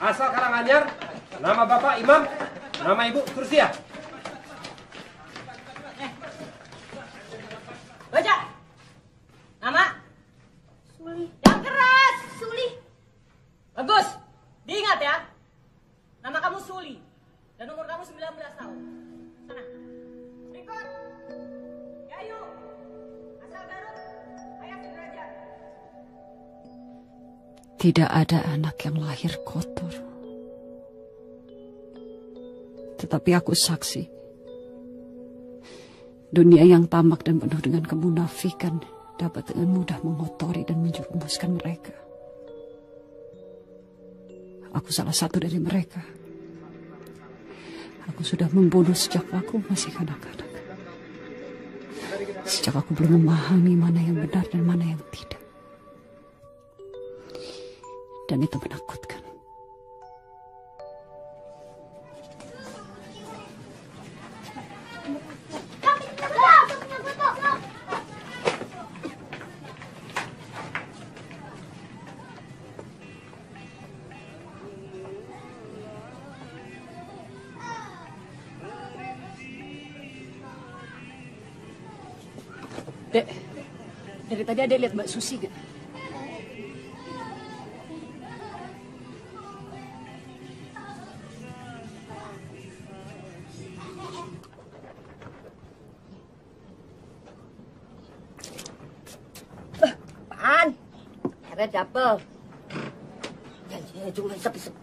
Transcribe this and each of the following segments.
Asal Karanganyar, nama Bapak Imam, nama Ibu Tursia. Baca. Nama? Suli. Yang keras, Suli. Bagus. Diingat ya. Nama kamu Suli. Dan umur kamu 19 tahun. Sana. Berikut. Gayu. Asal Garut. Ayah Sudrajat. Tidak ada anak yang lahir kotor. Tetapi aku saksi. Dunia yang tamak dan penuh dengan kemunafikan dapat dengan mudah mengotori dan menjerumuskan mereka. Aku salah satu dari mereka. Aku sudah membunuh sejak aku masih kanak-kanak. Sejak aku belum memahami mana yang benar dan mana yang tidak. Dan itu menakutkan. Dek, dari tadi ada lihat Mbak Susi gak? Apaan? Akhirnya double. Janjinya cuma sepi-sepi.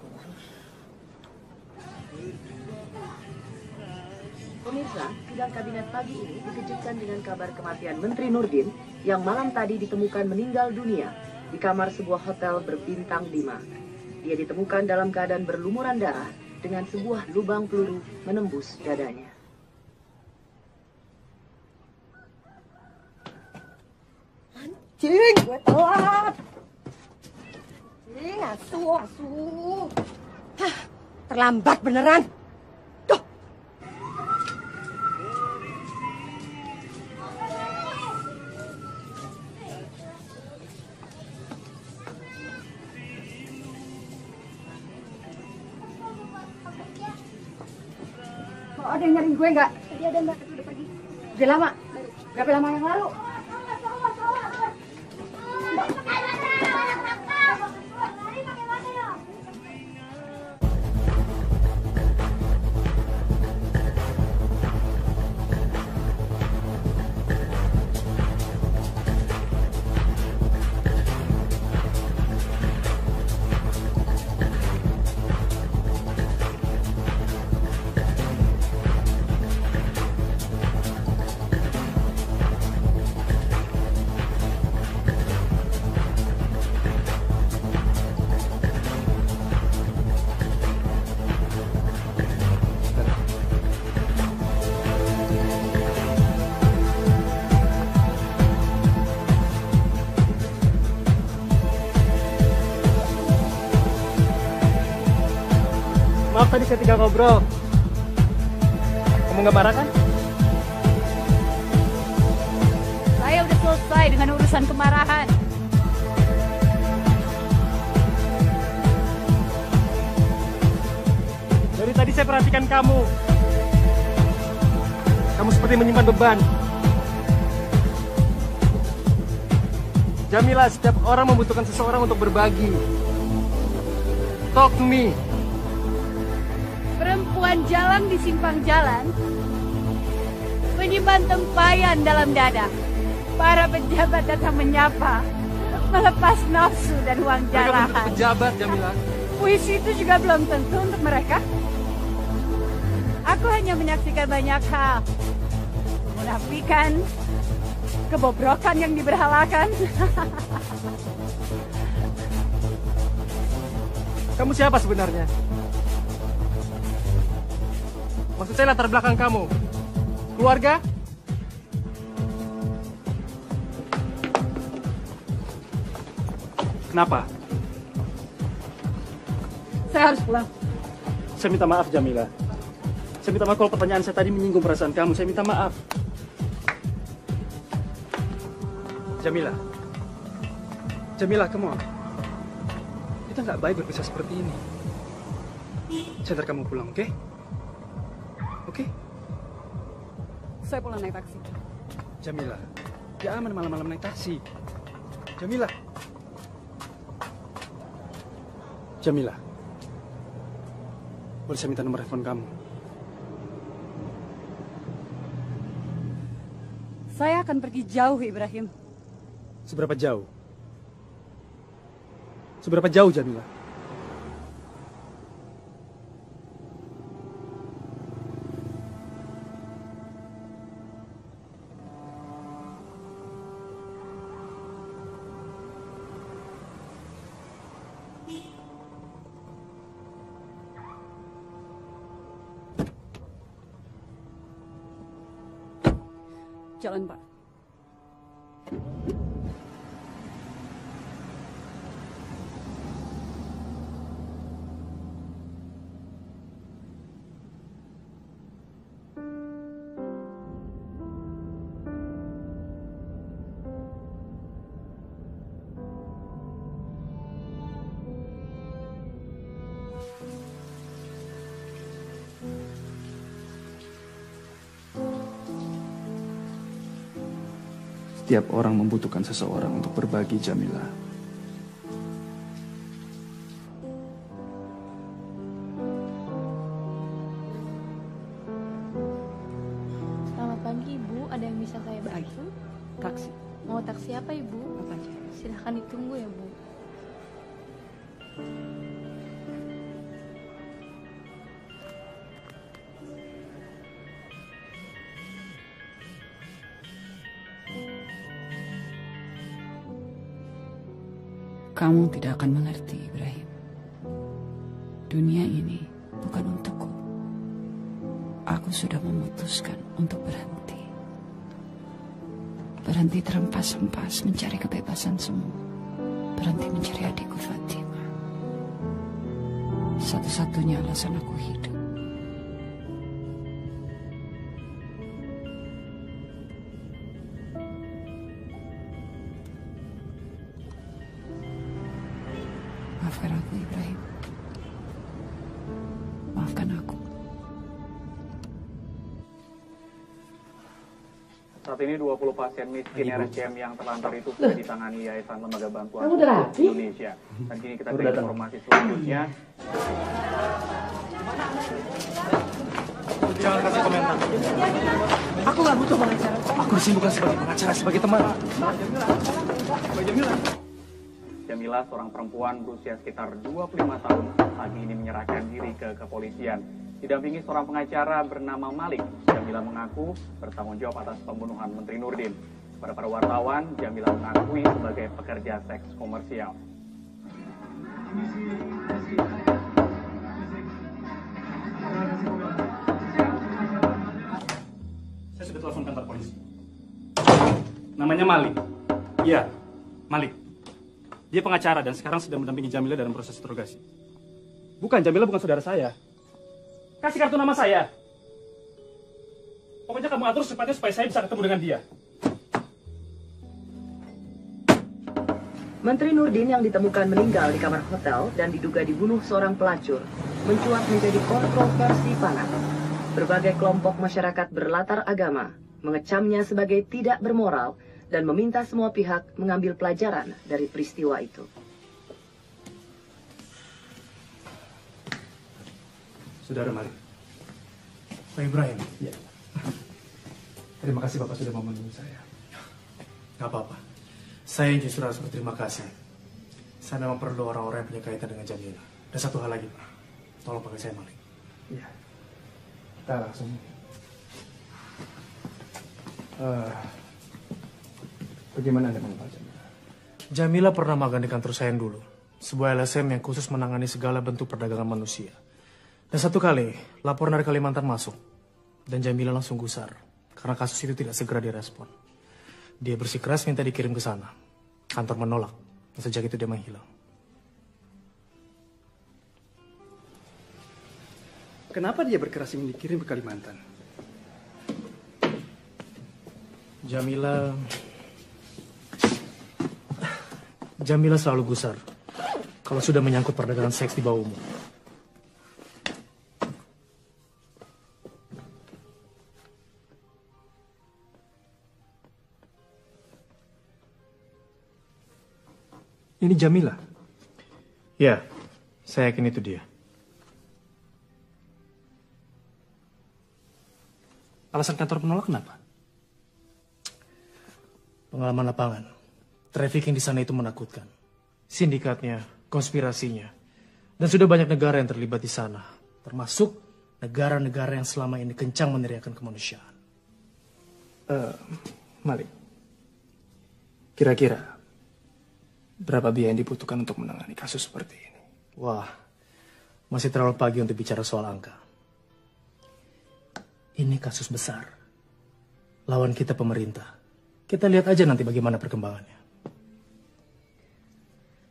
Pemirsa, sidang kabinet pagi ini dikejutkan dengan kabar kematian Menteri Nurdin yang malam tadi ditemukan meninggal dunia di kamar sebuah hotel berbintang 5. Dia ditemukan dalam keadaan berlumuran darah dengan sebuah lubang peluru menembus dadanya. Anjing, gue telat. Anjing, asuh. Hah, terlambat beneran. Ada yang nyariin gue nggak? Tadi ada mbak, udah pergi. Udah lama? Berapa lama yang lalu? Maaf tadi saya tinggal ngobrol. Kamu nggak marah kan? Saya udah selesai dengan urusan kemarahan. Dari tadi saya perhatikan kamu. Kamu seperti menyimpan beban. Jamila, setiap orang membutuhkan seseorang untuk berbagi. Talk to me. Perempuan jalan di simpang jalan, menyimpan tempayan dalam dada. Para pejabat datang menyapa, melepas nafsu dan uang jarahan. Mereka pejabat, Jamila. Puisi itu juga belum tentu untuk mereka. Aku hanya menyaksikan banyak hal. Menafikan, kebobrokan yang diberhalakan. Kamu siapa sebenarnya? Maksud saya latar belakang kamu. Keluarga? Kenapa? Saya harus pulang. Saya minta maaf, Jamila. Saya minta maaf kalau pertanyaan saya tadi menyinggung perasaan kamu. Saya minta maaf. Jamila. Jamila, come on. Kita nggak baik berpisah seperti ini. Saya antar kamu pulang, oke? Oke? Saya pulang naik taksi. Jamila, gak aman malam-malam naik taksi. Jamila. Jamila. Boleh saya minta nomor telepon kamu? Saya akan pergi jauh, Ibrahim. Seberapa jauh? Seberapa jauh, Jamila? Jalan, Pak. Setiap orang membutuhkan seseorang untuk berbagi, Jamila. Selamat pagi, Ibu. Ada yang bisa saya bantu? Taksi. Mau taksi apa, Ibu? Apa aja? Silahkan ditunggu ya, Bu. Kamu tidak akan mengerti, Ibrahim. Dunia ini bukan untukku. Aku sudah memutuskan untuk berhenti. Berhenti terempas-empas mencari kebebasan semua. Berhenti mencari adikku Fatima. Satu-satunya alasan aku hidup. Maafkan aku, Ibrahim. Maafkan aku. Saat ini 20 pasien miskin RSCM yang terlantar itu sudah ditangani Yayasan Lembaga Bantuan Indonesia. Dan kini kita ke informasi selanjutnya. Jangan kasih komentar. Aku nggak butuh pengacara. Aku disini bukan sebagai pengacara, sebagai teman. Jamila, seorang perempuan berusia sekitar 25 tahun, pagi ini menyerahkan diri ke kepolisian. Didampingi seorang pengacara bernama Malik, Jamila mengaku bertanggung jawab atas pembunuhan Menteri Nurdin. Kepada para wartawan, Jamila mengakui sebagai pekerja seks komersial. Saya sudah telepon kantor polisi. Namanya Malik. Iya, Malik. Dia pengacara dan sekarang sedang mendampingi Jamila dalam proses interogasi. Bukan, Jamila bukan saudara saya. Kasih kartu nama saya. Pokoknya kamu atur secepatnya supaya saya bisa ketemu dengan dia. Menteri Nurdin yang ditemukan meninggal di kamar hotel dan diduga dibunuh seorang pelacur mencuat menjadi kontroversi panas. Berbagai kelompok masyarakat berlatar agama mengecamnya sebagai tidak bermoral dan meminta semua pihak mengambil pelajaran dari peristiwa itu. Saudara Malik. Pak Ibrahim. Ya. Terima kasih Bapak sudah mau menemui saya. Gak apa-apa. Saya yang justru harus berterima kasih. Saya memang perlu orang-orang yang punya kaitan dengan Jamila. Dan satu hal lagi, Pak. Tolong pakai saya Malik. Iya. Kita langsung. Bagaimana dengan Pak Jamila? Jamila pernah magang di kantor saya dulu. Sebuah LSM yang khusus menangani segala bentuk perdagangan manusia. Dan satu kali, laporan dari Kalimantan masuk. Dan Jamila langsung gusar. Karena kasus itu tidak segera direspon. Dia bersikeras minta dikirim ke sana. Kantor menolak. Dan sejak itu dia menghilang. Kenapa dia berkeras ingin dikirim ke Kalimantan? Jamila selalu gusar kalau sudah menyangkut perdagangan seks di bawah umum. Ini Jamila. Ya, saya yakin itu dia. Alasan kantor menolak kenapa? Pengalaman lapangan. Trafficking di sana itu menakutkan. Sindikatnya, konspirasinya. Dan sudah banyak negara yang terlibat di sana. Termasuk negara-negara yang selama ini kencang meneriakan kemanusiaan. Malik. Kira-kira berapa biaya yang dibutuhkan untuk menangani kasus seperti ini? Wah, masih terlalu pagi untuk bicara soal angka. Ini kasus besar. Lawan kita pemerintah. Kita lihat aja nanti bagaimana perkembangannya.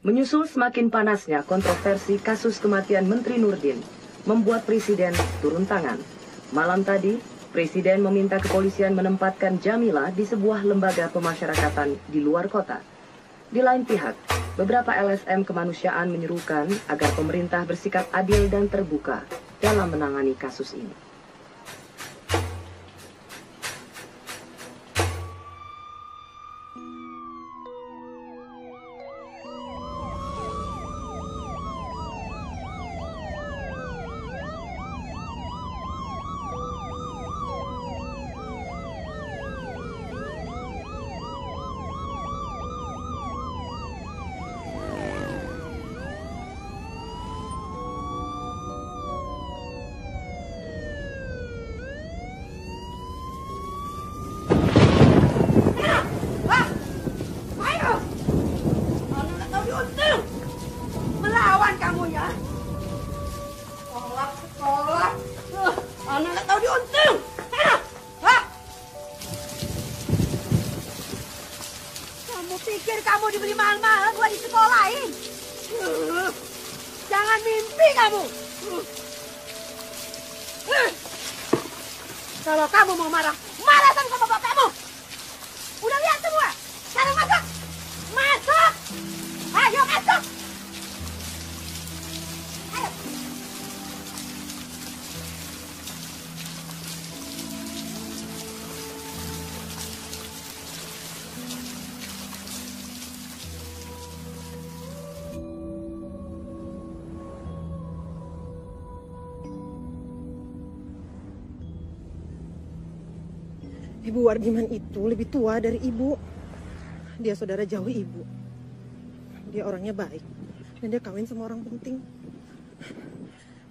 Menyusul semakin panasnya kontroversi kasus kematian Menteri Nurdin, membuat Presiden turun tangan. Malam tadi, Presiden meminta kepolisian menempatkan Jamila di sebuah lembaga pemasyarakatan di luar kota. Di lain pihak, beberapa LSM kemanusiaan menyerukan agar pemerintah bersikap adil dan terbuka dalam menangani kasus ini. Pikir kamu dibeli mahal-mahal buat disekolahin? Jangan mimpi kamu. Kalau kamu mau marah, marahkan sama bapakmu. Udah lihat semua. Sekarang masuk. Masuk. Ayo masuk. Ayo. Ibu Wardiman itu lebih tua dari ibu. Dia saudara jauh ibu. Dia orangnya baik. Dan dia kawin sama orang penting.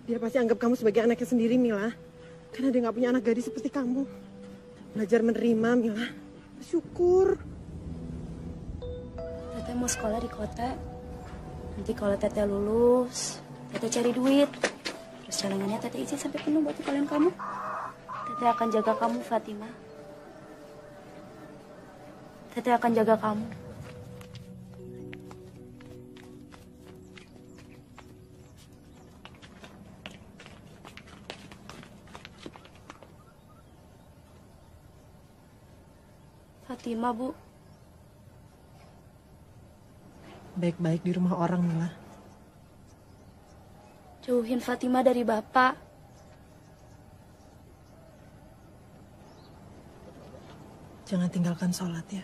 Dia pasti anggap kamu sebagai anaknya sendiri, Mila. Karena dia gak punya anak gadis seperti kamu. Belajar menerima, Mila. Syukur. Teteh mau sekolah di kota. Nanti kalau Teteh lulus, Teteh cari duit. Terus cadangannya Teteh isi sampai penuh buat kalian kamu. Teteh akan jaga kamu, Fatimah. Teteh akan jaga kamu. Fatimah, Bu. Baik-baik di rumah orang, Mila. Jauhin Fatimah dari Bapak. Jangan tinggalkan sholat ya.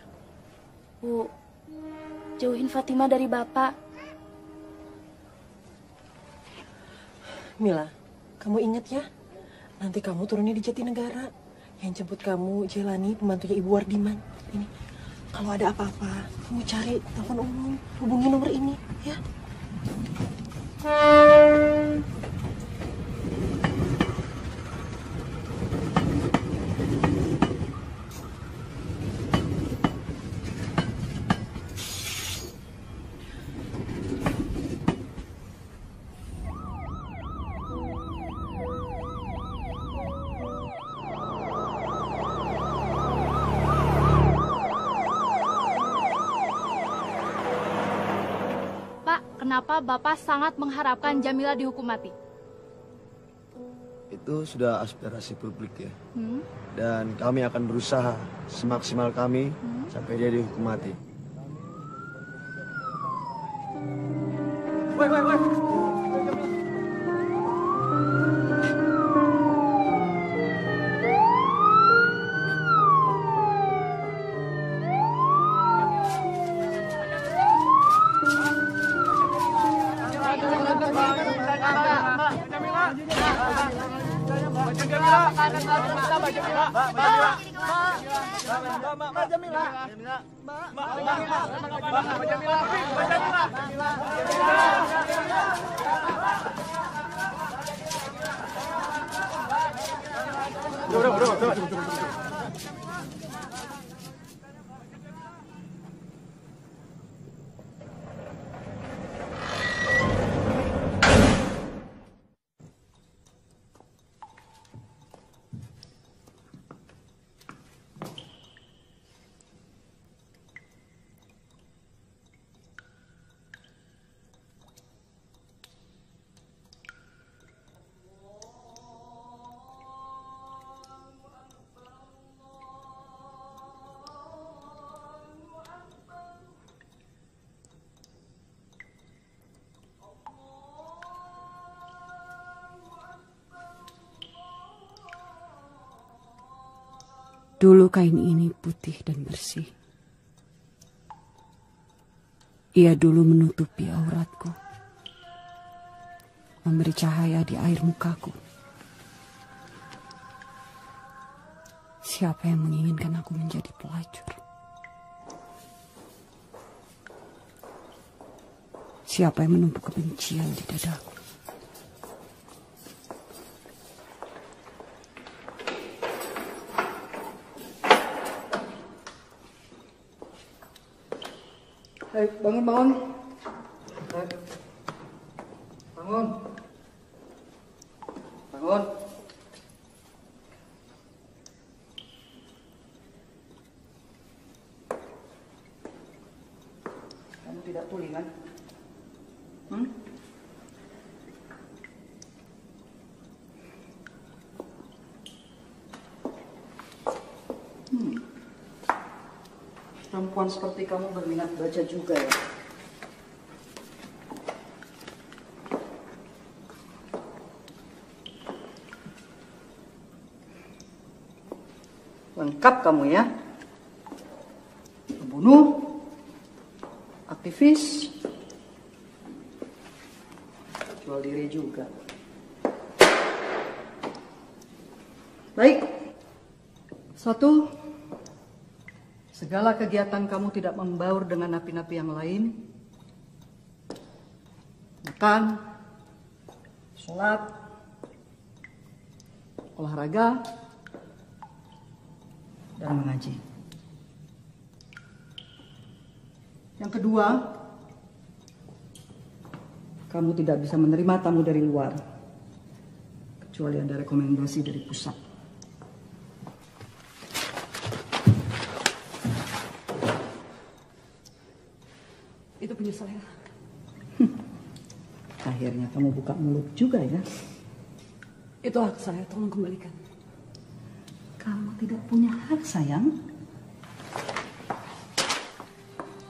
Bu, jauhin Fatimah dari Bapak. Mila, kamu ingat ya? Nanti kamu turunnya di Jatinegara. Yang jemput kamu Jelani, pembantunya Ibu Wardiman. Ini, kalau ada apa-apa, kamu cari telepon umum, hubungi nomor ini, ya. Kenapa Bapak sangat mengharapkan Jamila dihukum mati? Itu sudah aspirasi publik ya. Dan kami akan berusaha semaksimal kami sampai dia dihukum mati. Woi. Dulu kain ini putih dan bersih. Ia dulu menutupi auratku, memberi cahaya di air mukaku. Siapa yang menginginkan aku menjadi pelacur? Siapa yang menumpuk kebencian di dadaku? Hei, bangun, bangun. Bangun. Bangun. Kamu tidak tuli kan? Perempuan seperti kamu berminat baca juga ya? Lengkap kamu ya? Pembunuh, aktivis, jual diri juga. Baik, satu. Segala kegiatan kamu tidak membaur dengan napi-napi yang lain. Makan, sholat, olahraga, dan mengaji. Yang kedua, kamu tidak bisa menerima tamu dari luar, kecuali ada rekomendasi dari pusat. Itu punya saya. Akhirnya kamu buka mulut juga ya. Itu hak saya, tolong kembalikan. Kamu tidak punya hak, sayang.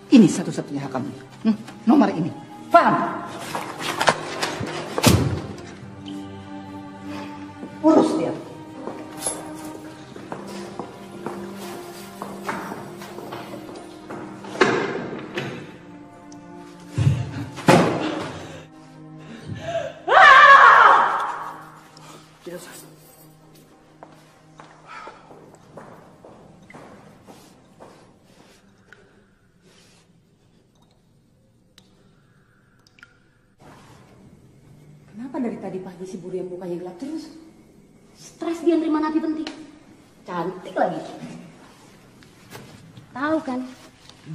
Ini satu-satunya hak kamu. Nomor ini. Paham? Urus dia. Kenapa dari tadi pagi si Buria mukanya gelap terus? Stres dia nerima napi penting. Cantik lagi. Tahu kan,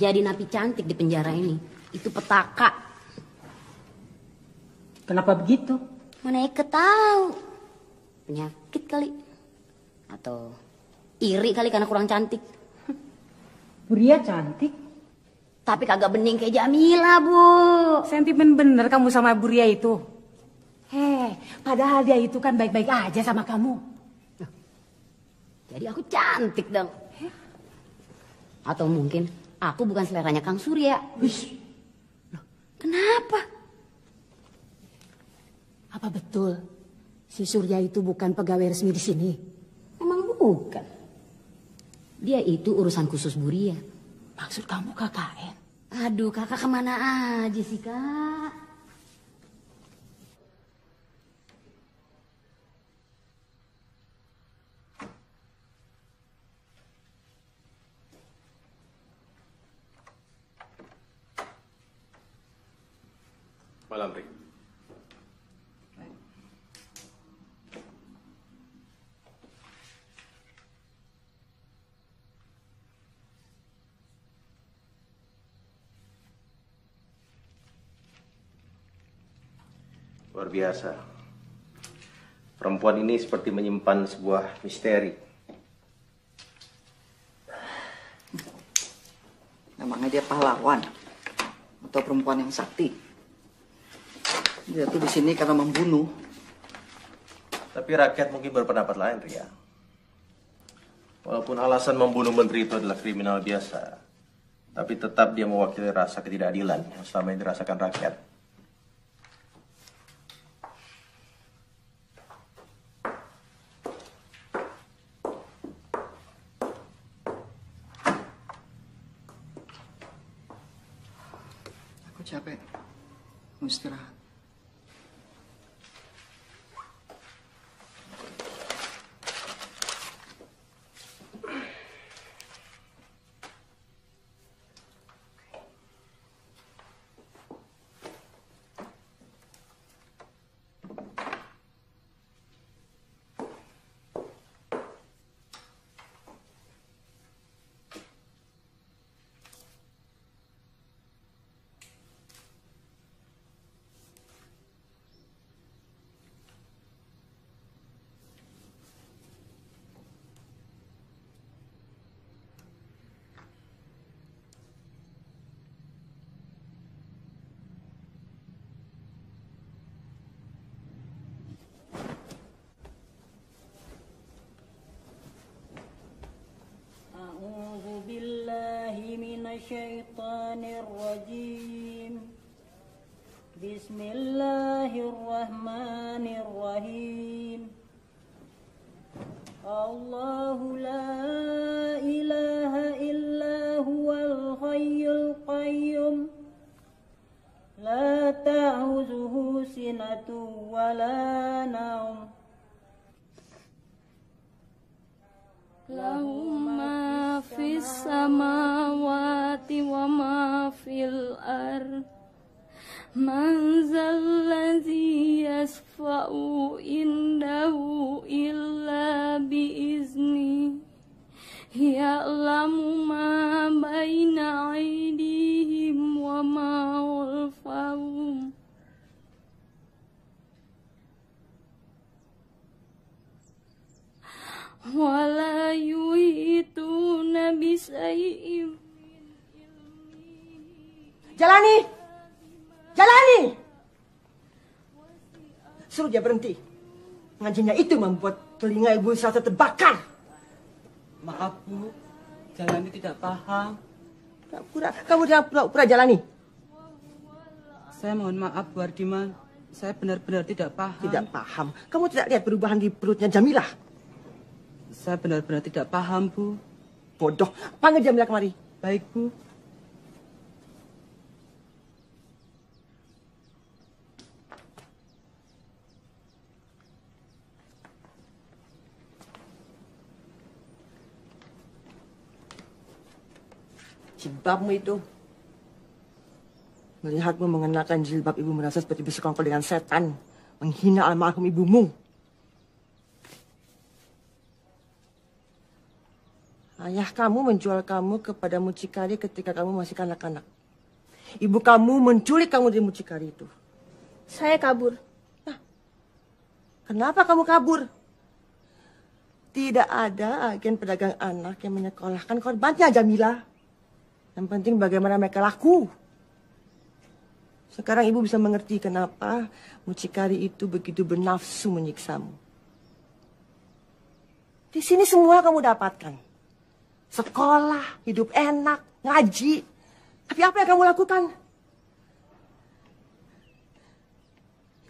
jadi napi cantik di penjara ini itu petaka. Kenapa begitu? Mana Eke tahu? Penyakit kali. Atau iri kali karena kurang cantik. Buria cantik. Tapi kagak bening kayak Jamila, Bu. Sentimen bener kamu sama Buria itu. Padahal dia itu kan baik-baik aja sama kamu. Jadi aku cantik dong. Atau mungkin aku bukan seleranya Kang Surya. Loh, kenapa? Apa betul si Surya itu bukan pegawai resmi di sini? Emang bukan. Dia itu urusan khusus Buria. Maksud kamu KKN? Aduh, kakak kemana aja sih, Kak? Malam, Rik. Luar biasa. Perempuan ini seperti menyimpan sebuah misteri. Memangnya dia pahlawan atau perempuan yang sakti? Dia tuh di sini karena membunuh. Tapi rakyat mungkin berpendapat lain, Ria. Walaupun alasan membunuh menteri itu adalah kriminal biasa, tapi tetap dia mewakili rasa ketidakadilan yang selama ini dirasakan rakyat. Aku capek. Mau istirahat. أعوذ بالله من الشيطان الرجيم بسم الله الرحمن الرحيم الله لا إله إلا هو الحي القيوم لا تأخذه سنة ولا نوم له ما في السماوات وما في الأرض من ذا الذي يشفع عنده إلا بإذنه يعلم ما بين أيديهم وما خلفهم ولا يحيطون بشيء. Jalani! Jalani! Suruh dia berhenti. Ngajinya itu membuat telinga ibu serasa terbakar. Maaf, Bu. Jalani tidak paham. Kamu jangan pura-pura, Jalani. Saya mohon maaf, Bu Ardiman. Saya benar-benar tidak paham. Tidak paham? Kamu tidak lihat perubahan di perutnya Jamilah? Saya benar-benar tidak paham, Bu. Bodoh. Panggil Jamilah kemari. Baik, Bu. Jilbabmu itu. Melihatmu mengenakan jilbab, ibu merasa seperti bersekongkol dengan setan. Menghina almarhum ibumu. Ayah kamu menjual kamu kepada mucikari ketika kamu masih kanak-kanak. Ibu kamu menculik kamu dari mucikari itu. Saya kabur. Nah, kenapa kamu kabur? Tidak ada agen pedagang anak yang menyekolahkan korbannya, Jamilah. Yang penting bagaimana mereka laku. Sekarang ibu bisa mengerti kenapa mucikari itu begitu bernafsu menyiksamu. Di sini semua kamu dapatkan. Sekolah, hidup enak, ngaji. Tapi apa yang kamu lakukan?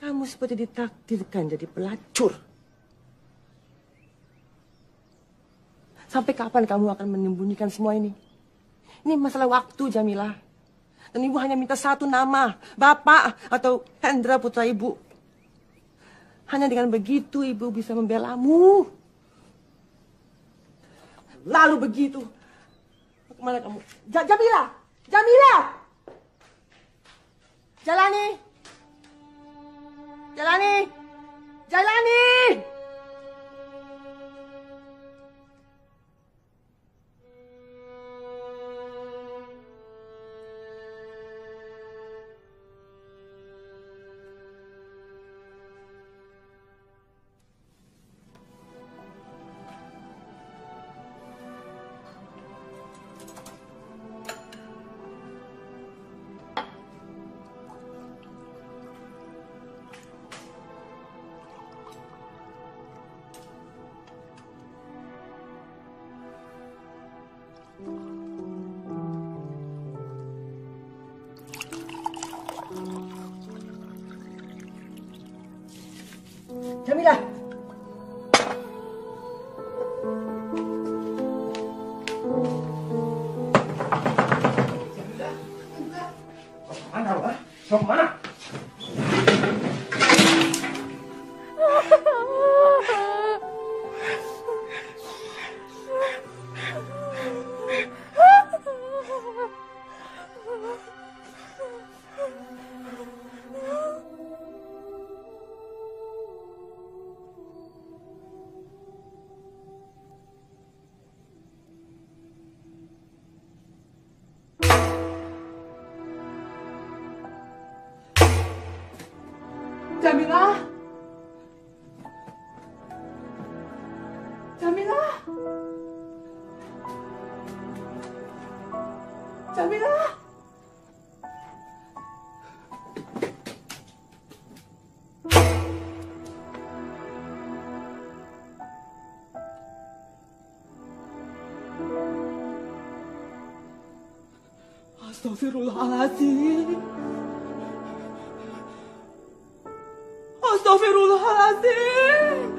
Kamu seperti ditakdirkan jadi pelacur. Sampai kapan kamu akan menyembunyikan semua ini? Ini masalah waktu, Jamilah. Dan ibu hanya minta satu nama, Bapak atau Hendra putra ibu. Hanya dengan begitu ibu bisa membelamu. Lalu begitu. Kemana kamu? Jamilah! Jamilah! Jalani! Jailani! Jailani! Jamilah. Mana, Wak? Mau kemana? Jamilah. Jamilah. Jamilah. Astagfirullahaladzim. Astagfirullahaladzim.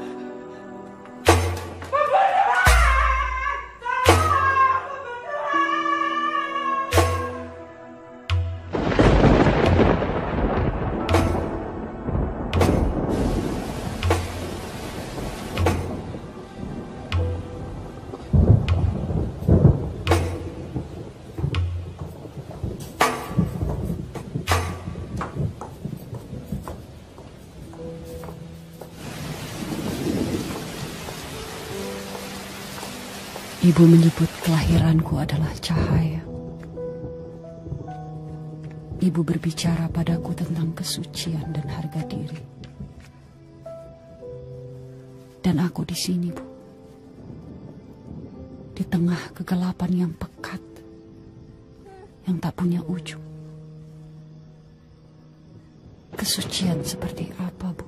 Ibu menyebut kelahiranku adalah cahaya. Ibu berbicara padaku tentang kesucian dan harga diri. Dan aku di sini, Bu. Di tengah kegelapan yang pekat, yang tak punya ujung. Kesucian seperti apa, Bu?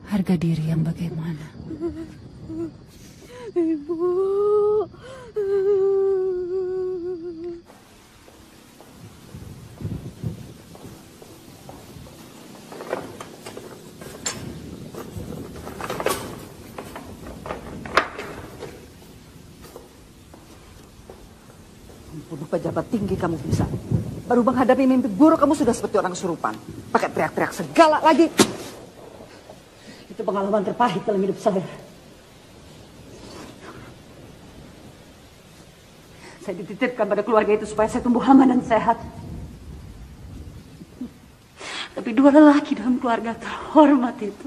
Harga diri yang bagaimana? Ibu. Membunuh pejabat tinggi kamu bisa. Baru menghadapi mimpi buruk kamu sudah seperti orang kesurupan. Pakai teriak-teriak segala lagi. Itu pengalaman terpahit dalam hidup saya. Saya dititipkan pada keluarga itu supaya saya tumbuh aman dan sehat. Tapi dua lelaki dalam keluarga terhormat itu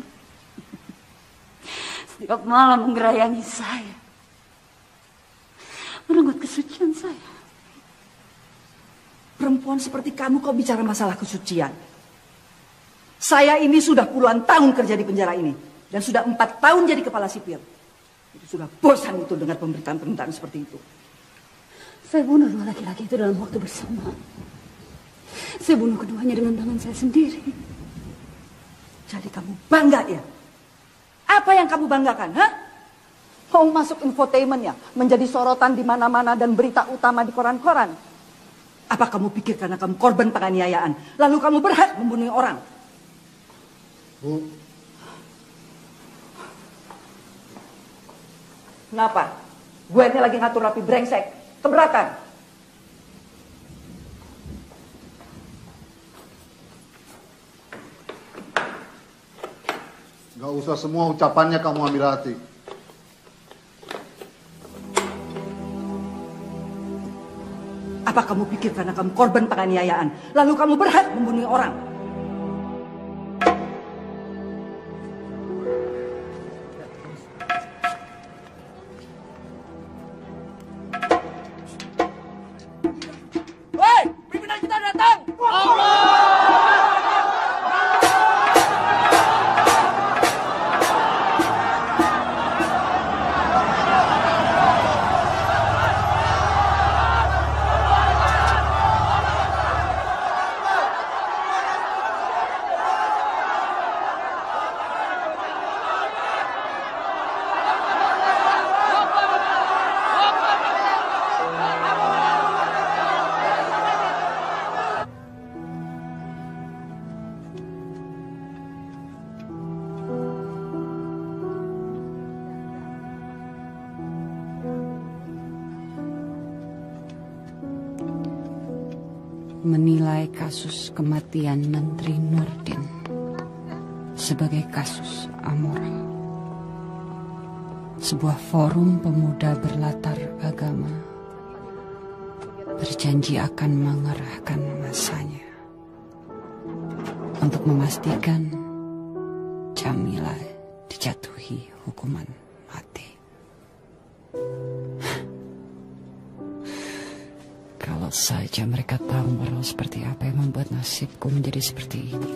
setiap malam menggerayangi saya, merenggut kesucian saya. Perempuan seperti kamu kok bicara masalah kesucian? Saya ini sudah puluhan tahun kerja di penjara ini. Dan sudah 4 tahun jadi kepala sipil. Itu sudah bosan itu dengar pemberitaan-pemberitaan seperti itu. Saya bunuh dua laki-laki itu dalam waktu bersamaan. Saya bunuh keduanya dengan tangan saya sendiri. Jadi kamu bangga ya? Apa yang kamu banggakan, ha? Mau masuk infotainment ya? Menjadi sorotan di mana-mana dan berita utama di koran-koran. Apa kamu pikir karena kamu korban penganiayaan, lalu kamu berhak membunuh orang? Bu. Kenapa? Gue ini lagi ngatur rapi brengsek. Keberatan? Gak usah semua ucapannya kamu ambil hati. Apa kamu pikir karena kamu korban penganiayaan, lalu kamu berhak membunuh orang? Woi, pimpinan kita datang! Menilai kasus kematian Menteri Nurdin sebagai kasus amoral. Sebuah forum pemuda berlatar agama berjanji akan mengerahkan masanya untuk memastikan Jamila dijatuhi hukuman mati. Kalau saja mereka tahu moral seperti apa yang membuat nasibku menjadi seperti ini.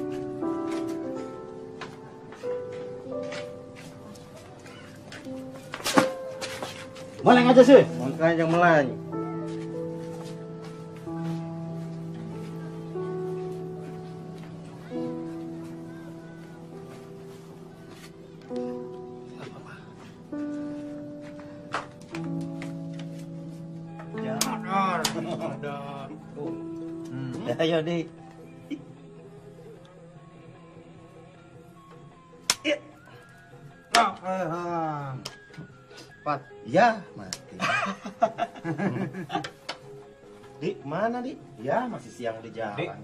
Meleng aja sih. Makanya meleng. Ayo dik. Pat, ya mati. Dik, mana dik? Ya masih siang di jalan.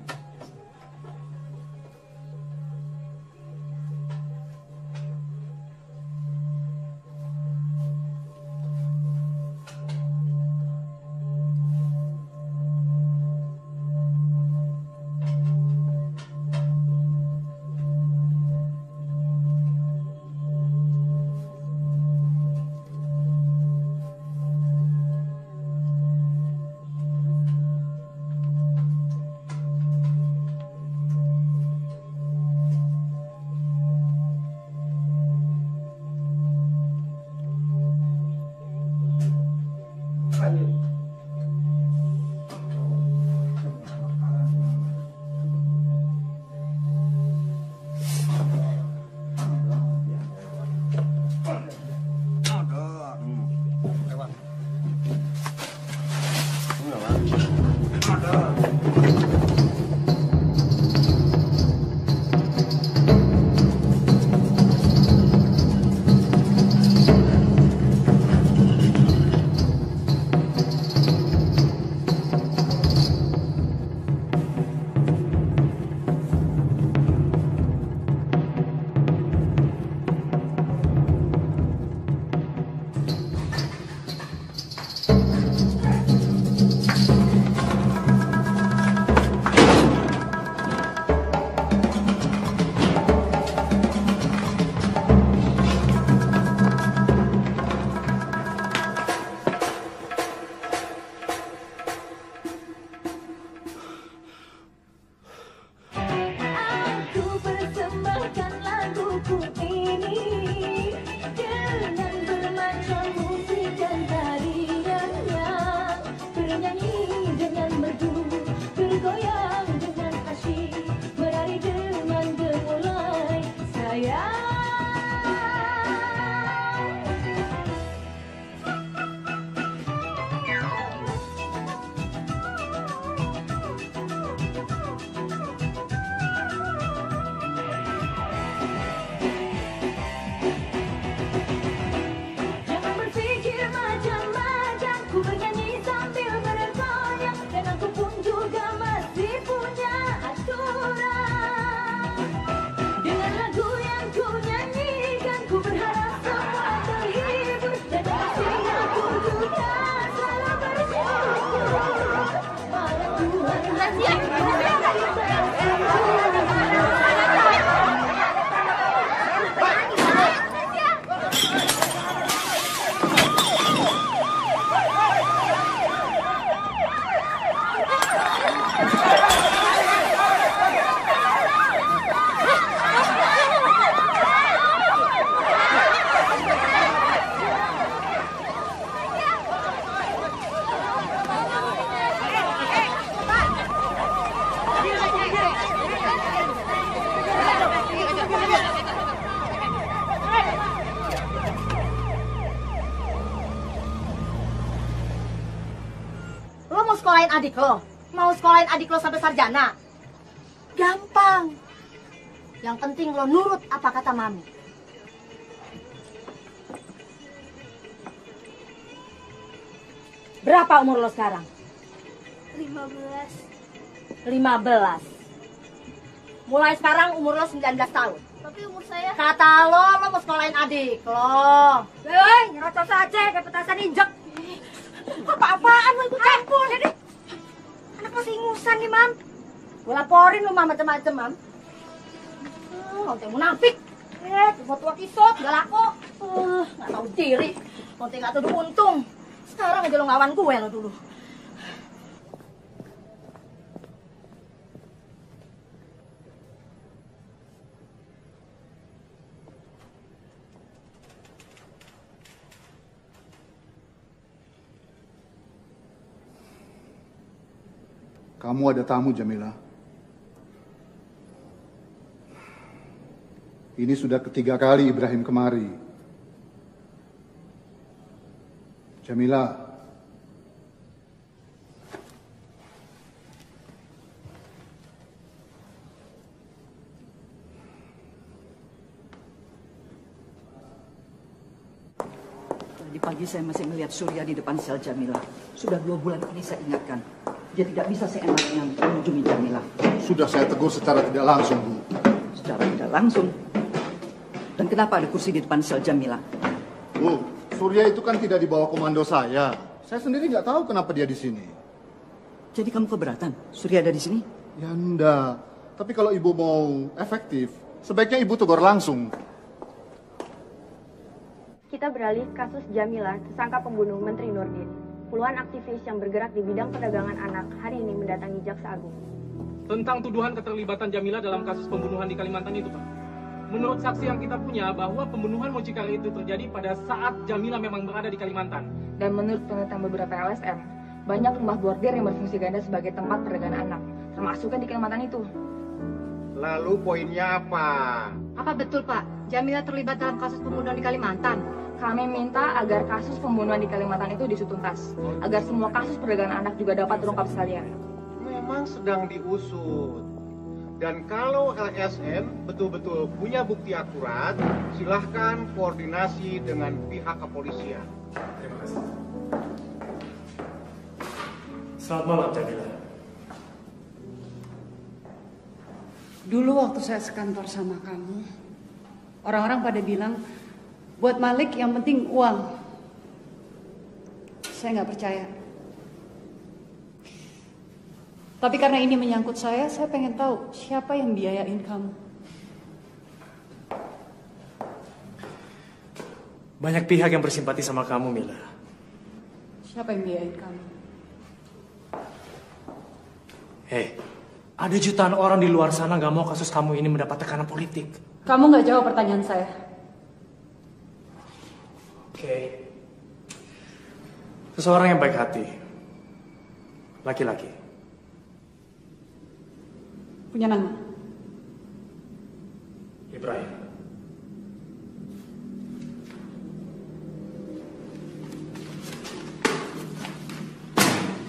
sekolahin adik lo? Mau sekolahin adik lo sampai sarjana? Gampang. Yang penting lo nurut apa kata mami. Berapa umur lo sekarang? 15. 15. Mulai sekarang umur lo 19 tahun. Tapi umur saya... Kata lo mau sekolahin adik lo. Hei, nyerocos aja kayak petasan injek. Apa-apaan lo ikut campur. Jadi, anak masih ingusan nih, Mam. Gue laporin lo, Mam, macam-macam, Mam. Lonte munafik. Tua-tua kisut, gak laku. Gak tahu diri. Lonte gak tuduh untung. Sekarang aja lo ngawan gue lo dulu. Kamu ada tamu, Jamila. Ini sudah ketiga kali Ibrahim kemari. Jamila. Tadi pagi saya masih melihat Surya di depan sel Jamila. Sudah 2 bulan ini saya ingatkan. Dia tidak bisa seenaknya mengunjungi Jamila. Sudah saya tegur secara tidak langsung, Bu. Secara tidak langsung? Dan kenapa ada kursi di depan sel Jamila? Bu, Surya itu kan tidak di bawah komando saya. Saya sendiri nggak tahu kenapa dia di sini. Jadi kamu keberatan Surya ada di sini? Ya enggak. Tapi kalau Ibu mau efektif, sebaiknya Ibu tegur langsung. Kita beralih kasus Jamila, tersangka pembunuh Menteri Nurdin. Puluhan aktivis yang bergerak di bidang perdagangan anak hari ini mendatangi Jaksa Agung. Tentang tuduhan keterlibatan Jamila dalam kasus pembunuhan di Kalimantan itu, Pak. Menurut saksi yang kita punya, bahwa pembunuhan mucikari itu terjadi pada saat Jamila memang berada di Kalimantan. Dan menurut penelitian beberapa LSM, banyak rumah bordir yang berfungsi ganda sebagai tempat perdagangan anak, termasuk yang di Kalimantan itu. Lalu poinnya apa? Apa betul, Pak? Jamila terlibat dalam kasus pembunuhan di Kalimantan? Kami minta agar kasus pembunuhan di Kalimantan itu diusut tuntas, agar semua kasus perdagangan anak juga dapat terungkap sekalian. Memang sedang diusut. Dan kalau LSM betul-betul punya bukti akurat, silahkan koordinasi dengan pihak kepolisian. Terima kasih. Selamat malam, Jamila. Dulu waktu saya sekantor sama kamu, orang-orang pada bilang, buat Malik yang penting uang. Saya nggak percaya. Tapi karena ini menyangkut saya pengen tahu siapa yang biayain kamu. Banyak pihak yang bersimpati sama kamu, Mila. Siapa yang biayain kamu? Hei, ada jutaan orang di luar sana gak mau kasus kamu ini mendapat tekanan politik. Kamu nggak jawab pertanyaan saya. Oke. Seseorang yang baik hati. Laki-laki. Punya nama? Ibrahim.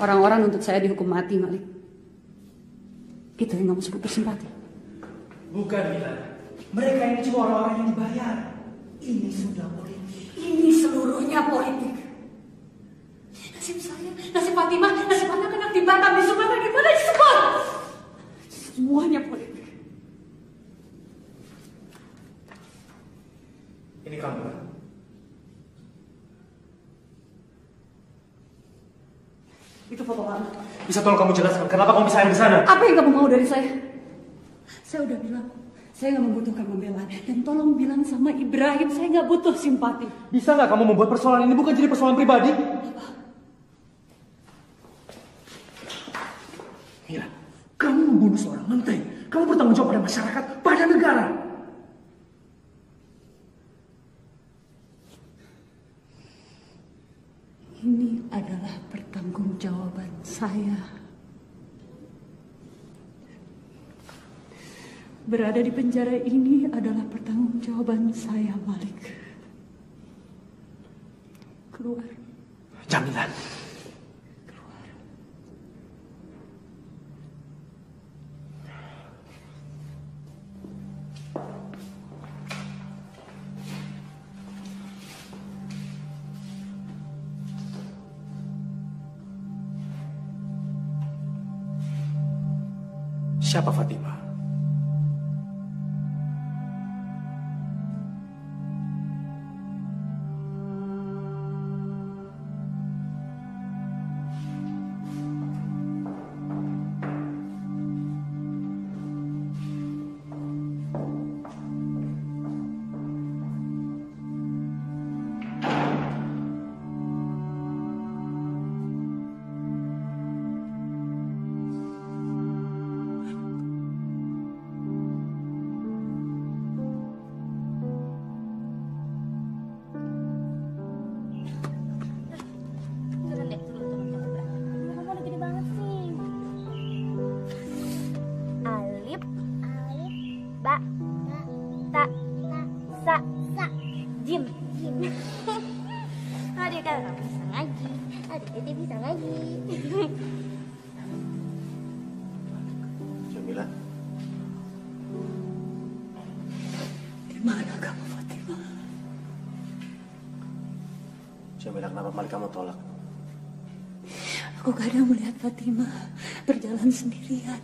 Orang-orang nuntut saya dihukum mati, Malik. Itu yang kamu sebut bersimpati? Bukan, Mila. Mereka ini cuma orang-orang yang dibayar. Ini sudah politik. Ini seluruhnya politik. Nasib saya, nasib Fatimah, nasib anak-anak di Batam, di Sumatera, di mana di semua. Semuanya politik. Ini kamu. Itu foto kamu. Bisa tolong kamu jelaskan kenapa kamu bisa ada di sana? Apa yang kamu mau dari saya? Saya udah bilang, saya nggak membutuhkan pembelaan. Dan tolong bilang sama Ibrahim, saya nggak butuh simpati. Bisa nggak kamu membuat persoalan ini bukan jadi persoalan pribadi? Mila, kamu membunuh seorang menteri. Kamu bertanggung jawab pada masyarakat, pada negara. Ini adalah pertanggungjawaban saya. Berada di penjara ini adalah pertanggungjawaban saya, Malik. Keluar. Jamila. Siapa Fatima? Jamila. Di mana kamu, Fatima? Jamila, kenapa Malik kamu tolak? Aku kadang melihat Fatima berjalan sendirian.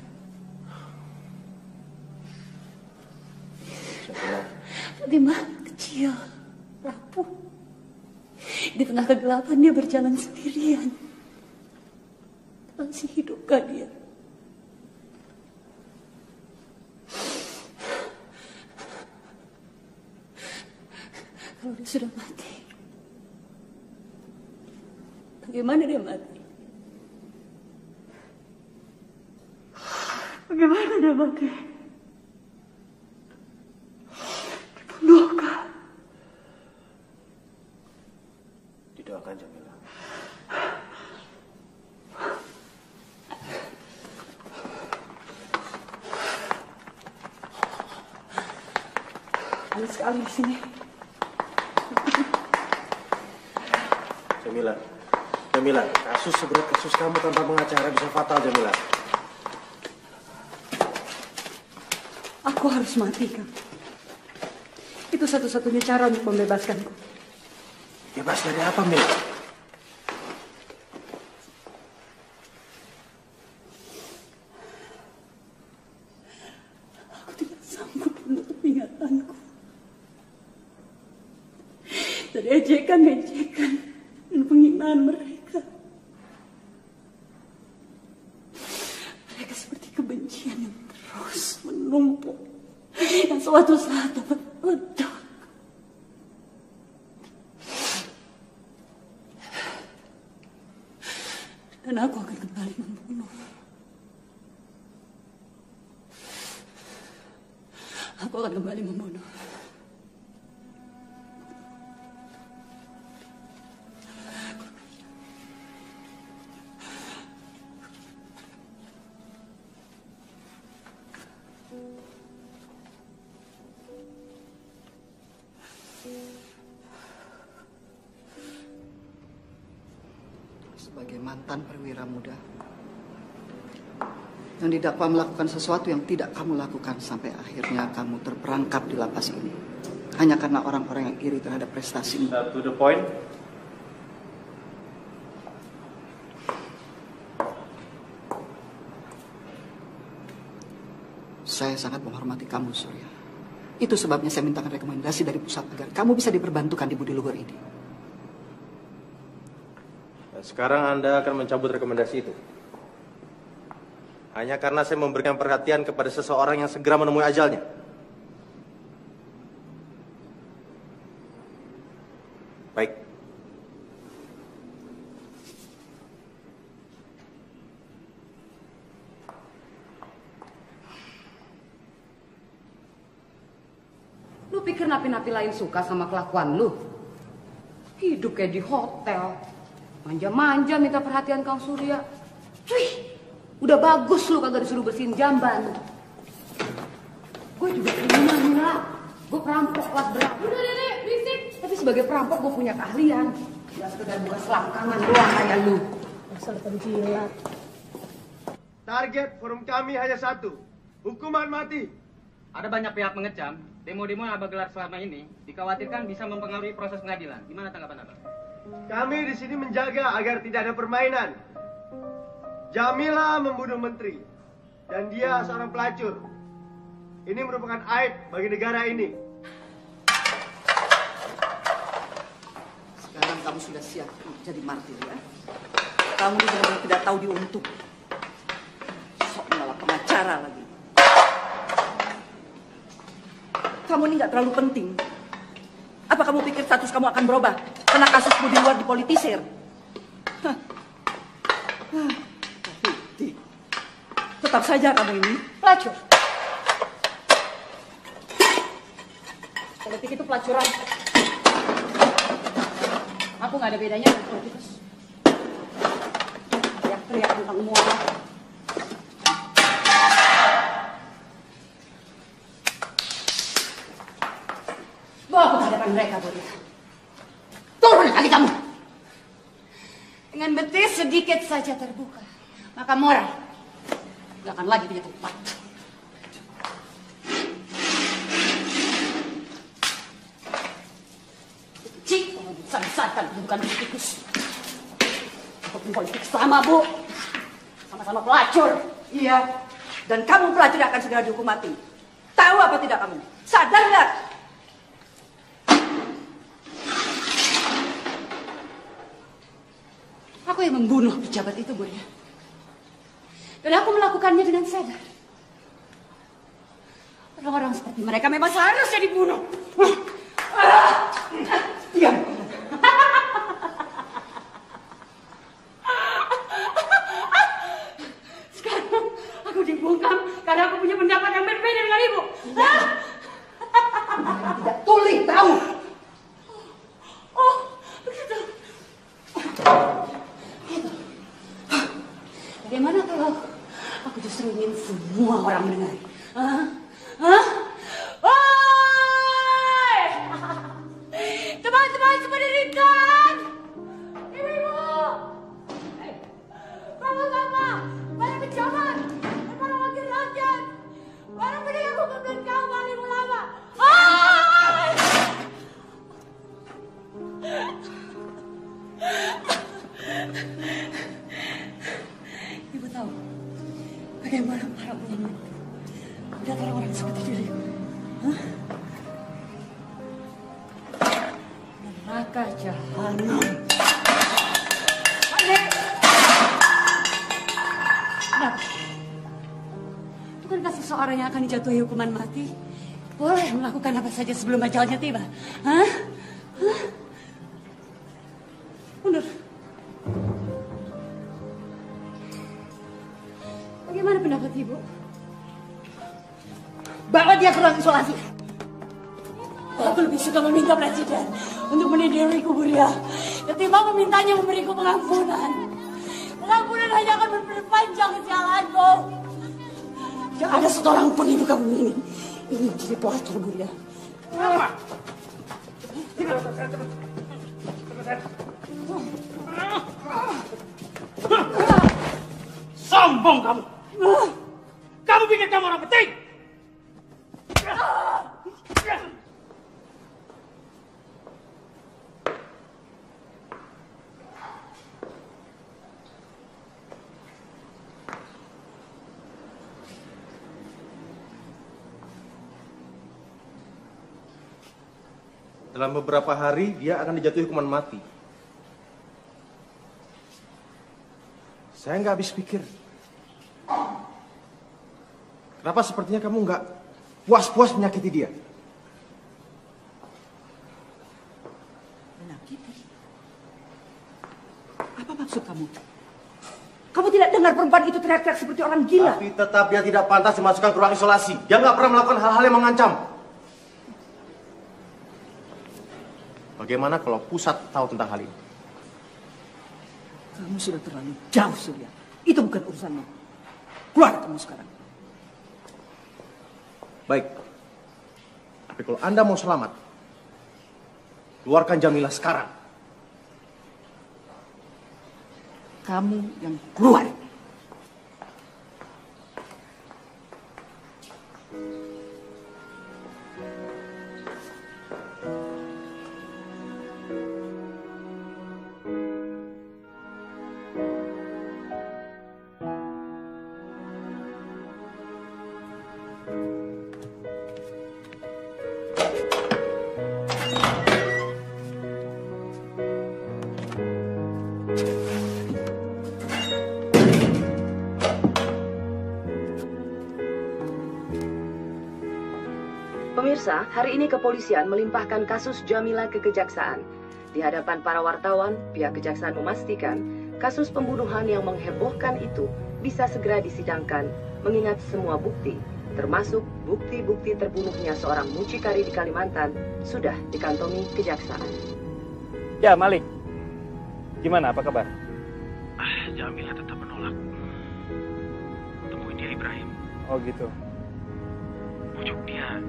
Jamila. Fatima kecil, rapuh. Di tengah kegelapan dia berjalan sendirian. Masih hidupkah dia? Kalau dia sudah mati, bagaimana dia mati? Bagaimana dia mati? Dibunuhkah? Didoakan, Jamila. Panas sekali di sini. Jamila, Jamila, kasus seberat kasus kamu tanpa pengacara bisa fatal, Jamila. Aku harus mati, Kang. Itu satu-satunya cara untuk membebaskanku. Bebas dari apa, Mila? Aku tidak sanggup menutup ingatanku. Dari ejekan-ejekan dan penghinaan mereka. Mereka seperti kebencian yang terus menumpuk. Yang suatu saat dapat meledak. Dan aku akan kembali membunuh. Aku akan kembali membunuh. Sebagai mantan perwira muda yang didakwa melakukan sesuatu yang tidak kamu lakukan sampai akhirnya kamu terperangkap di lapas ini hanya karena orang-orang yang iri terhadap prestasimu. To the point. Saya sangat menghormati kamu, Surya. Itu sebabnya saya mintakan rekomendasi dari pusat agar kamu bisa diperbantukan di budi luhur ini. Dan sekarang Anda akan mencabut rekomendasi itu. Hanya karena saya memberikan perhatian kepada seseorang yang segera menemui ajalnya. Baik. Lu pikir napi-napi lain suka sama kelakuan lu? Hidup kayak di hotel. Manja-manja minta perhatian Kang Surya. Wih, udah bagus lu kagak disuruh bersihin jamban. Gue juga kriminal, Mila. Gue perampok kelas berapa. Udah, Dede, berisik. Tapi sebagai perampok gue punya keahlian. Gak sekedar buka selangkangan doang kayak lu. Asal penjilat. Target forum kami hanya satu, hukuman mati. Ada banyak pihak mengecam, demo-demo yang Abah gelar selama ini dikhawatirkan bisa mempengaruhi proses pengadilan. Gimana tanggapan Abah? Kami di sini menjaga agar tidak ada permainan. Jamila membunuh menteri. dan dia seorang pelacur. Ini merupakan aib bagi negara ini. Sekarang kamu sudah siap jadi martir ya. Kamu ini benar-benar tidak tahu diuntung. Sok malah pengacara lagi. Kamu ini nggak terlalu penting. Apa kamu pikir status kamu akan berubah karena kasusmu di luar dipolitisir? Tapi tetap saja kamu ini pelacur. Politik itu pelacuran. Aku nggak ada bedanya dengan politikus. Teriak-teriak tentang muara. Bawa aku ke hadapan mereka, Boris. Turun kaki kamu. Dengan betis sedikit saja terbuka, maka moral nggak akan lagi punya tempat. Cik, besar-besarkan kedudukan politikus. Apapun politik sama, Bu. Sama-sama pelacur. Iya, dan kamu pelacur akan segera dihukum mati. Tahu apa tidak kamu? Sadar nggak? Aku yang membunuh pejabat itu, Bu ya. Dan aku melakukannya dengan sadar. Orang-orang seperti mereka memang seharusnya dibunuh. Diam. Sekarang aku dibungkam karena aku punya pendapat yang berbeda dengan ibu. Tidak tuli tahu. Oh, begitu. Bagaimana kalau aku justru ingin semua orang mendengar? Teman-teman semua dirikan! Ibu-ibu! Bapak-bapak! Para pejabat! Dan para wakil rakyat! Para pendengar hukum dan kaum alim ulama! Ibu tahu bagaimana para ulama melihat orang-orang seperti diriku? Neraka jahanam. Adik! Kenapa? Bukankah seseorang yang akan dijatuhi hukuman mati boleh melakukan apa saja sebelum ajalnya tiba? Hah? Mundur. Bagaimana pendapat Ibu? Bawa dia ke ruang isolasi. Aku lebih suka meminta presiden untuk meniduriku, Buria, ketimbang memintanya memberiku pengampunan. Pengampunan hanya akan memperpanjang kesalahanku. Tidak ada seorang pun di muka bumi ini ingin jadi pelacur, Buria. Apa? Sombong kamu. Kamu pikir kamu orang penting? Dalam beberapa hari dia akan dijatuhi hukuman mati. Saya nggak habis pikir. Kenapa sepertinya kamu nggak puas-puas menyakiti dia? Menyakiti? Apa maksud kamu? Kamu tidak dengar perempuan itu teriak-teriak seperti orang gila? Tapi tetap dia tidak pantas dimasukkan ke ruang isolasi. Dia nggak pernah melakukan hal-hal yang mengancam. Bagaimana kalau pusat tahu tentang hal ini? Kamu sudah terlalu jauh, Surya. Itu bukan urusanmu. Keluar kamu sekarang. Baik. Tapi kalau Anda mau selamat, keluarkan Jamilah sekarang. Kamu yang keluar. Pemirsa, hari ini kepolisian melimpahkan kasus Jamila ke kejaksaan. Di hadapan para wartawan, pihak kejaksaan memastikan kasus pembunuhan yang menghebohkan itu bisa segera disidangkan, mengingat semua bukti, termasuk bukti-bukti terbunuhnya seorang mucikari di Kalimantan, sudah dikantongi kejaksaan. Ya, Malik. Gimana, apa kabar? Jamila tetap menolak. Temuin dia Ibrahim. Oh gitu. Bujuk dia.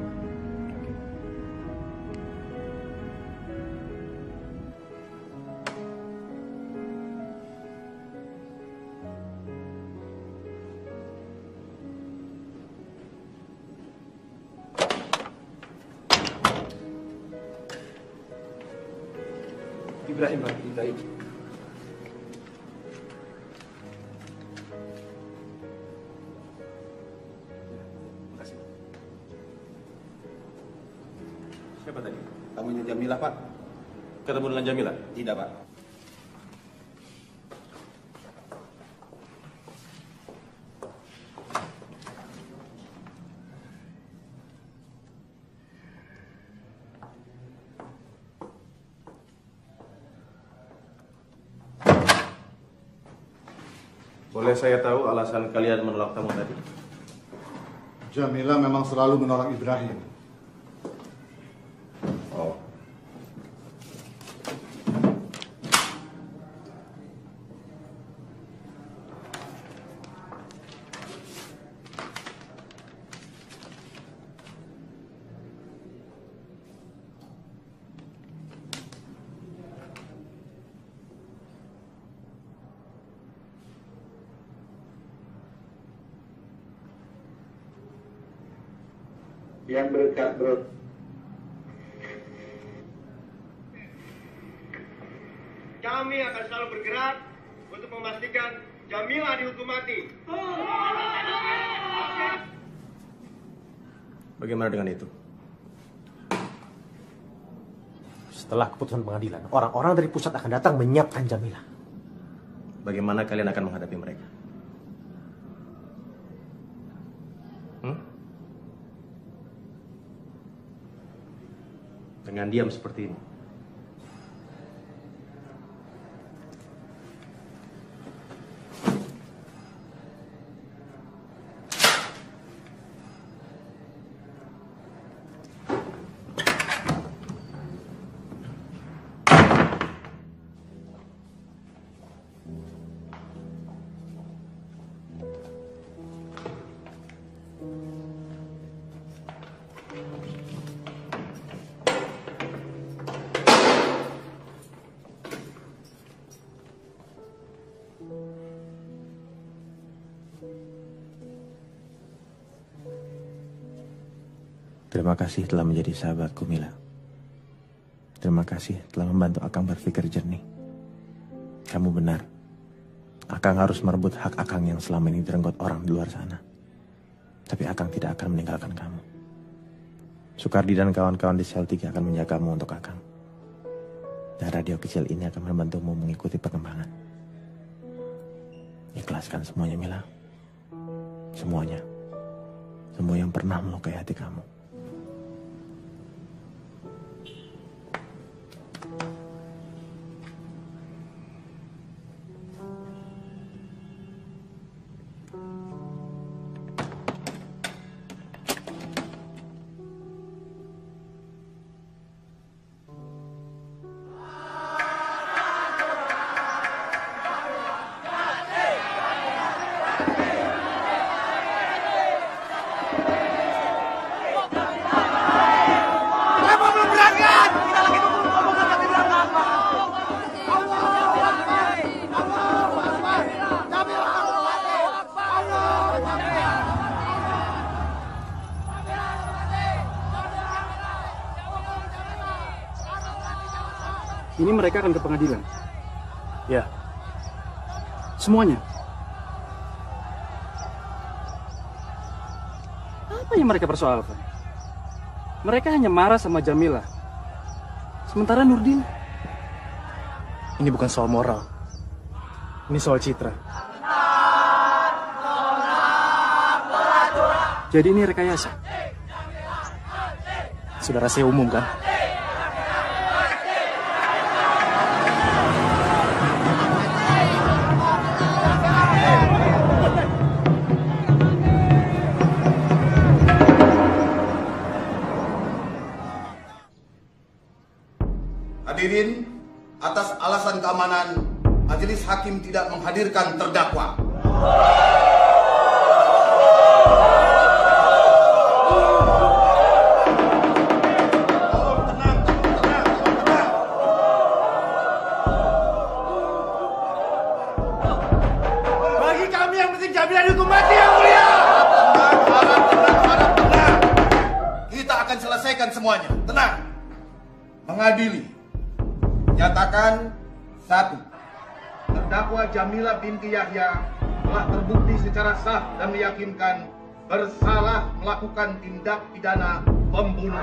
Ibrahim, Ibrahim. Makasih. Siapa tadi? Tamunya Jamila, Pak. Ketemu dengan Jamila? Tidak, Pak. Boleh saya tahu alasan kalian menolak tamu tadi? Jamila memang selalu menolak Ibrahim. Oh. Yang berdekat, bro. Kami akan selalu bergerak untuk memastikan Jamila dihukum mati. Bagaimana dengan itu? Setelah keputusan pengadilan, orang-orang dari pusat akan datang menyiapkan Jamila. Bagaimana kalian akan menghadapi mereka? Dengan diam seperti ini. Terima kasih telah menjadi sahabatku, Mila. Terima kasih telah membantu Akang berpikir jernih. Kamu benar. Akang harus merebut hak Akang yang selama ini direnggut orang di luar sana. Tapi Akang tidak akan meninggalkan kamu. Sukardi dan kawan-kawan di sel 3 akan menjagamu untuk Akang. Dan radio kecil ini akan membantumu mengikuti perkembangan. Ikhlaskan semuanya, Mila. Semuanya. Semua yang pernah melukai hati kamu. Ini mereka akan ke pengadilan. Ya. Semuanya. Apa yang mereka persoalkan? Mereka hanya marah sama Jamila. Sementara Nurdin... Ini bukan soal moral. Ini soal citra. Jadi ini rekayasa. Sudah rahasia umum kan? Hadirin, atas alasan keamanan, majelis hakim tidak menghadirkan terdakwa. Bagi kami yang penting Jamila dihukum mati, Yang Mulia. Tenang. Kita akan selesaikan semuanya. Tenang. Mengadili. Nyatakan 1. Terdakwa Jamila binti Yahya telah terbukti secara sah dan meyakinkan bersalah melakukan tindak pidana pembunuhan.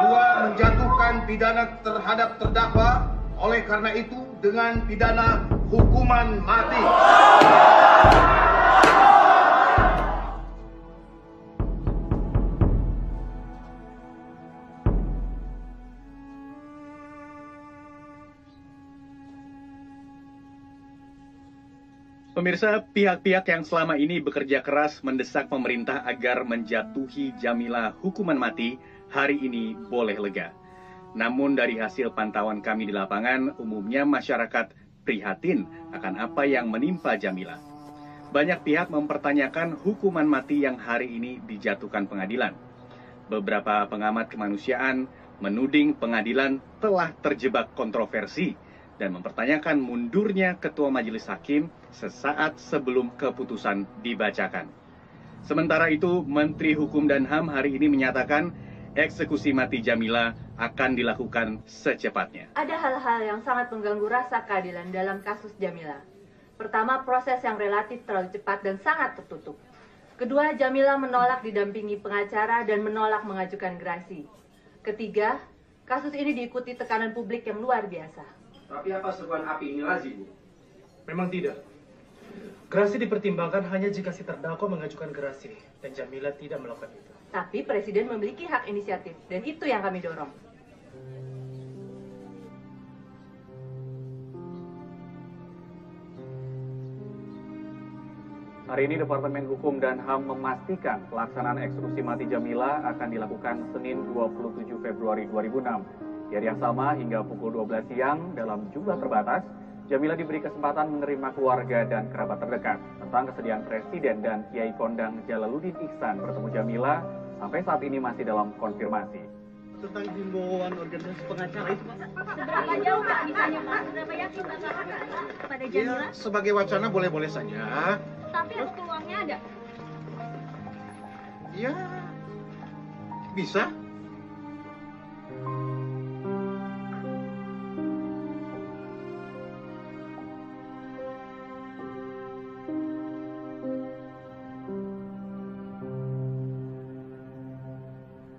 2. Menjatuhkan pidana terhadap terdakwa oleh karena itu dengan pidana hukuman mati. Pemirsa, pihak-pihak yang selama ini bekerja keras mendesak pemerintah agar menjatuhi Jamila hukuman mati hari ini boleh lega. Namun dari hasil pantauan kami di lapangan, umumnya masyarakat prihatin akan apa yang menimpa Jamila. Banyak pihak mempertanyakan hukuman mati yang hari ini dijatuhkan pengadilan. Beberapa pengamat kemanusiaan menuding pengadilan telah terjebak kontroversi dan mempertanyakan mundurnya Ketua Majelis Hakim sesaat sebelum keputusan dibacakan. Sementara itu, Menteri Hukum dan HAM hari ini menyatakan eksekusi mati Jamila akan dilakukan secepatnya. Ada hal-hal yang sangat mengganggu rasa keadilan dalam kasus Jamila. Pertama, proses yang relatif terlalu cepat dan sangat tertutup. Kedua, Jamila menolak didampingi pengacara dan menolak mengajukan gerasi. Ketiga, kasus ini diikuti tekanan publik yang luar biasa. Tapi apa seruan api ini lazim, Bu? Memang tidak. Gerasi dipertimbangkan hanya jika si terdakwa mengajukan gerasi dan Jamila tidak melakukan itu. Tapi Presiden memiliki hak inisiatif dan itu yang kami dorong. Hari ini Departemen Hukum dan HAM memastikan pelaksanaan eksekusi mati Jamila akan dilakukan Senin 27 Februari 2006. Di hari yang sama hingga pukul 12 siang dalam jumlah terbatas, Jamila diberi kesempatan menerima keluarga dan kerabat terdekat. Tentang kesediaan Presiden dan Kiai Kondang Jalaluddin Ihsan bertemu Jamila sampai saat ini masih dalam konfirmasi. Tentang himbauan organisasi pengacara itu, Pak. Seberapa jauh Pak misalnya Pak? Seberapa yakin Bapak kepada Jamila? Ya, sebagai wacana boleh-boleh saja. Tapi ada peluangnya ada? Ya, bisa.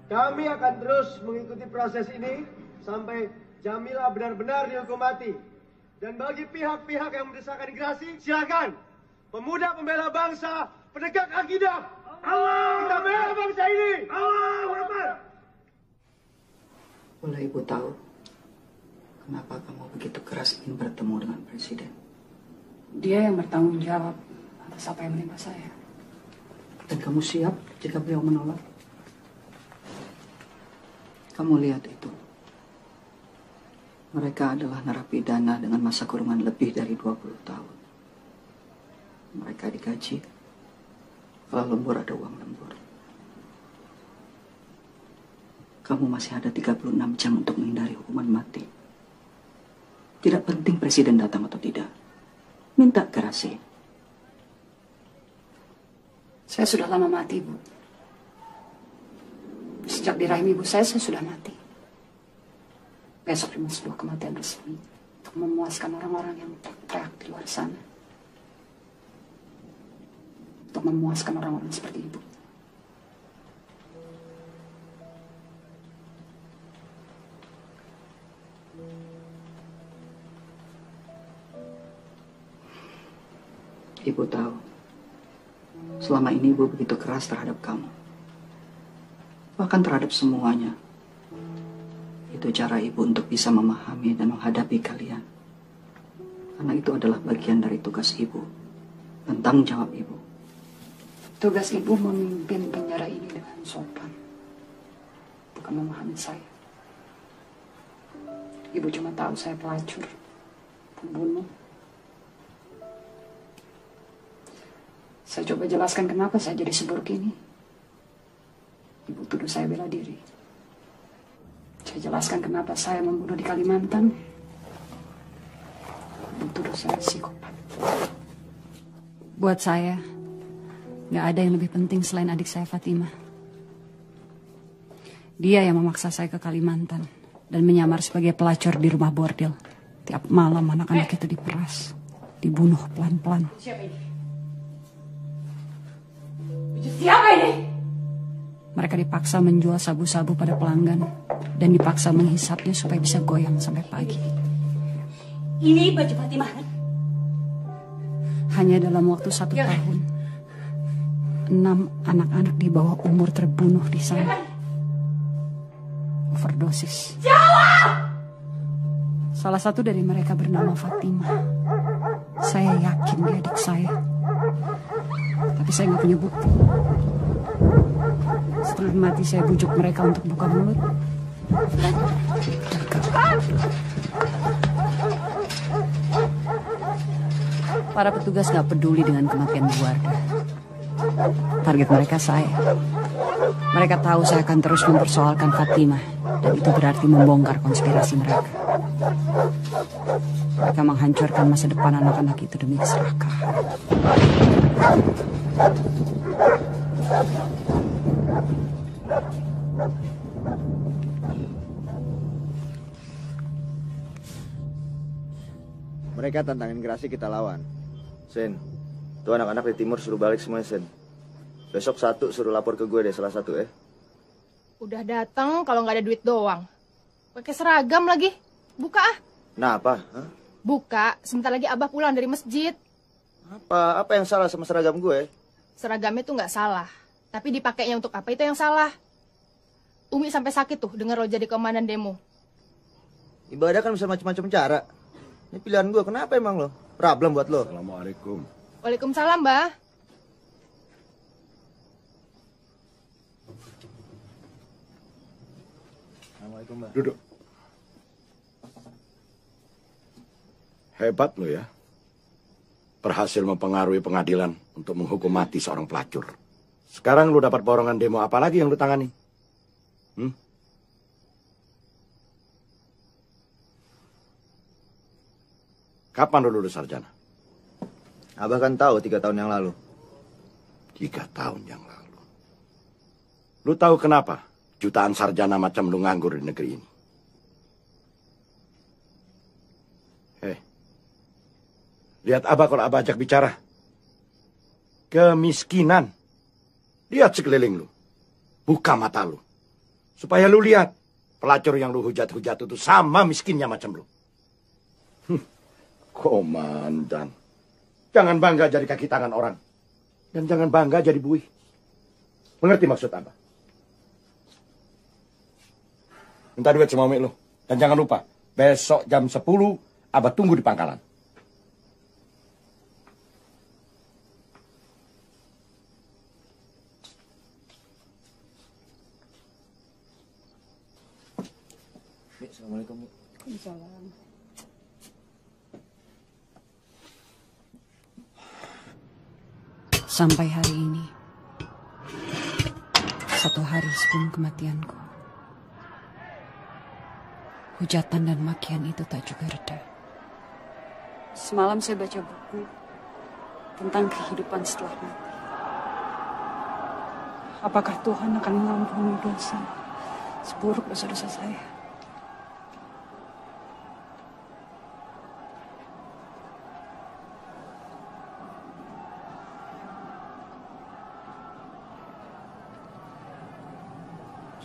Kami akan terus mengikuti proses ini sampai Jamila benar-benar dihukum mati. Dan bagi pihak-pihak yang mendesakkan gerasi, silakan. Pemuda pembela bangsa, penegak akidah. Allah! Kita bela bangsa ini. Allahu Akbar. Boleh Ibu tahu kenapa kamu begitu keras ingin bertemu dengan Presiden? Dia yang bertanggung jawab atas apa yang menimpa saya. Dan kamu siap jika beliau menolak? Kamu lihat itu. Mereka adalah narapidana dengan masa kurungan lebih dari 20 tahun. Mereka digaji. Kalau lembur ada uang lembur. Kamu masih ada 36 jam untuk menghindari hukuman mati. Tidak penting Presiden datang atau tidak. Minta gerasi. Saya sudah lama mati, Bu. Sejak di rahim ibu saya sudah mati. Besok cuma sebuah kematian resmi untuk memuaskan orang-orang yang teriak di luar sana. Untuk memuaskan orang-orang seperti ibu. Ibu tahu, selama ini Ibu begitu keras terhadap kamu. Bahkan terhadap semuanya, Itu cara ibu untuk bisa memahami dan menghadapi kalian. Karena itu adalah bagian dari tugas ibu dan tanggung jawab ibu. Tugas ibu memimpin penjara ini dengan sopan, bukan memahami saya. Ibu cuma tahu saya pelacur, pembunuh. Saya coba jelaskan kenapa saya jadi seburuk ini. Ibu tuduh saya bela diri. Saya jelaskan kenapa saya membunuh di Kalimantan. Ibu tuduh saya psikopat. Buat saya, gak ada yang lebih penting selain adik saya Fatimah. Dia yang memaksa saya ke Kalimantan dan menyamar sebagai pelacur di rumah bordil. Tiap malam anak-anak itu diperas, dibunuh pelan-pelan. Siapa ini? Siapa ini? Mereka dipaksa menjual sabu-sabu pada pelanggan dan dipaksa menghisapnya supaya bisa goyang sampai pagi. Ini baju Fatimah kan? Hanya dalam waktu 1 tahun, 6 anak-anak di bawah umur terbunuh di sana. Overdosis. Jawab! Salah satu dari mereka bernama Fatimah. Saya yakin dia adik saya. Tapi saya nggak punya bukti. Setelah mati saya bujuk mereka untuk buka mulut. Para petugas nggak peduli dengan kematian keluarga. Target mereka saya. Mereka tahu saya akan terus mempersoalkan Fatimah, dan itu berarti membongkar konspirasi mereka. Mereka menghancurkan masa depan anak-anak itu demi keserakahan. Mereka tantangin Grasi, kita lawan. Sen, tuh anak-anak di timur suruh balik semuanya, Sen. Besok 1 suruh lapor ke gue deh, salah 1 ya. Udah datang kalau nggak ada duit doang. Pakai seragam lagi. Buka ah. Kenapa? Hah? Buka, sebentar lagi Abah pulang dari masjid. Apa yang salah sama seragam gue? Seragamnya tuh nggak salah. Tapi dipakainya untuk apa itu yang salah. Umi sampai sakit tuh dengar lo jadi komandan demo. Ibadah kan bisa macam-macam cara. Ini pilihan gue, kenapa emang lo? Problem buat lo. Assalamualaikum. Waalaikumsalam, Mbah. Assalamualaikum, Mbak. Duduk. Hebat lo ya. Berhasil mempengaruhi pengadilan untuk menghukum mati seorang pelacur. Sekarang lu dapat borongan demo apa lagi yang lu tangani? Kapan lu lulus sarjana? Abah kan tahu 3 tahun yang lalu. 3 tahun yang lalu. Lu tahu kenapa jutaan sarjana macam lu nganggur di negeri ini? Lihat Abah kalau Abah ajak bicara. Kemiskinan. Lihat sekeliling lu. Buka mata lu. Supaya lu lihat. Pelacur yang lu hujat-hujat itu sama miskinnya macam lu. Komandan. Jangan bangga jadi kaki tangan orang. Dan jangan bangga jadi buih. Mengerti maksud Abah? Minta duit sama umi lu. Dan jangan lupa. Besok jam 10 Abah tunggu di pangkalan. Assalamualaikum, Bu. Waalaikumsalam. Sampai hari ini, 1 hari sebelum kematianku, hujatan dan makian itu tak juga reda. Semalam saya baca buku tentang kehidupan setelah mati. Apakah Tuhan akan mengampuni dosa seburuk dosa-dosa saya?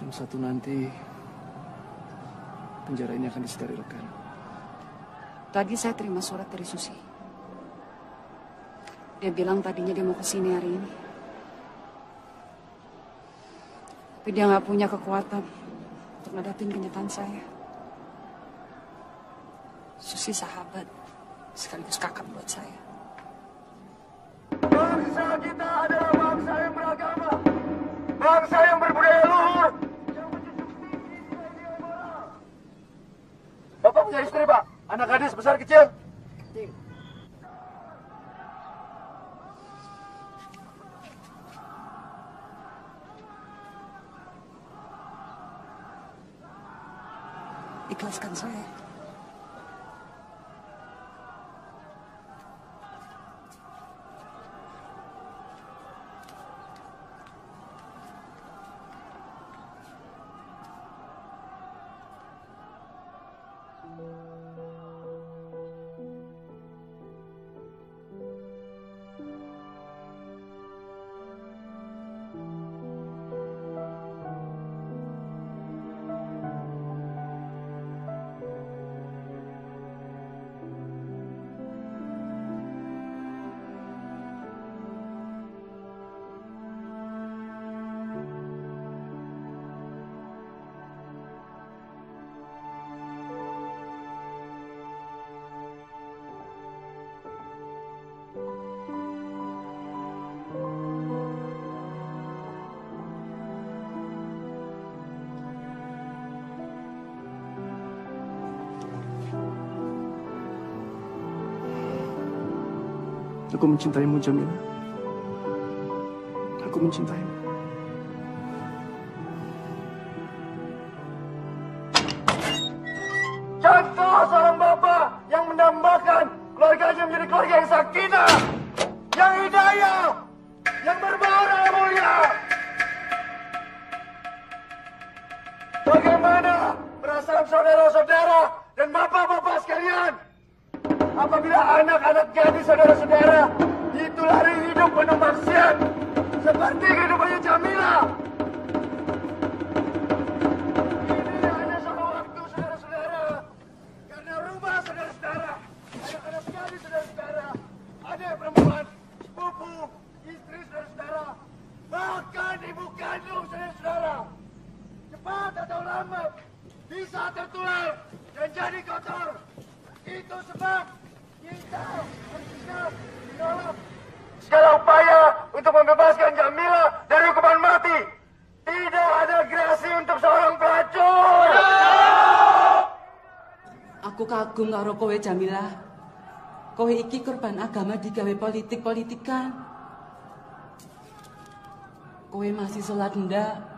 Jam 1 nanti penjara ini akan disterilkan. Tadi saya terima surat dari Susi. Dia bilang tadinya dia mau kesini hari ini. Tapi dia nggak punya kekuatan untuk ngadapin kenyataan saya. Susi sahabat, sekaligus kakak buat saya. Bangsa kita adalah bangsa yang beragama, bangsa yang berbudaya luhur. Bapak punya istri, Pak? Anak gadis besar kecil? Ikhlaskan saya. Aku mencintaimu, Jamila. Aku mencintaimu. Contoh seorang bapak yang mendambakan keluarganya menjadi keluarga yang sakinah, yang hidayah, yang berbara mulia. Bagaimana perasaan saudara-saudara dan bapak-bapak sekalian apabila anak-anak jadi saudara-saudara itu lari hidup penuh maksiat seperti kehidupannya Jamila? Ini hanya soal waktu, saudara-saudara. Karena rumah saudara-saudara, anak-anak jadi saudara-saudara, adik perempuan, sepupu, istri saudara-saudara, bahkan ibu kandung saudara-saudara, cepat atau lambat bisa tertular dan jadi kotor. Itu sebab kita harus menolak segala upaya untuk membebaskan Jamila dari hukuman mati. Tidak ada gerasi untuk seorang pelacur. Aku kagum karo kowe, Jamila. Kowe iki korban agama digawe politik-politikan. Kowe masih sholat ndak?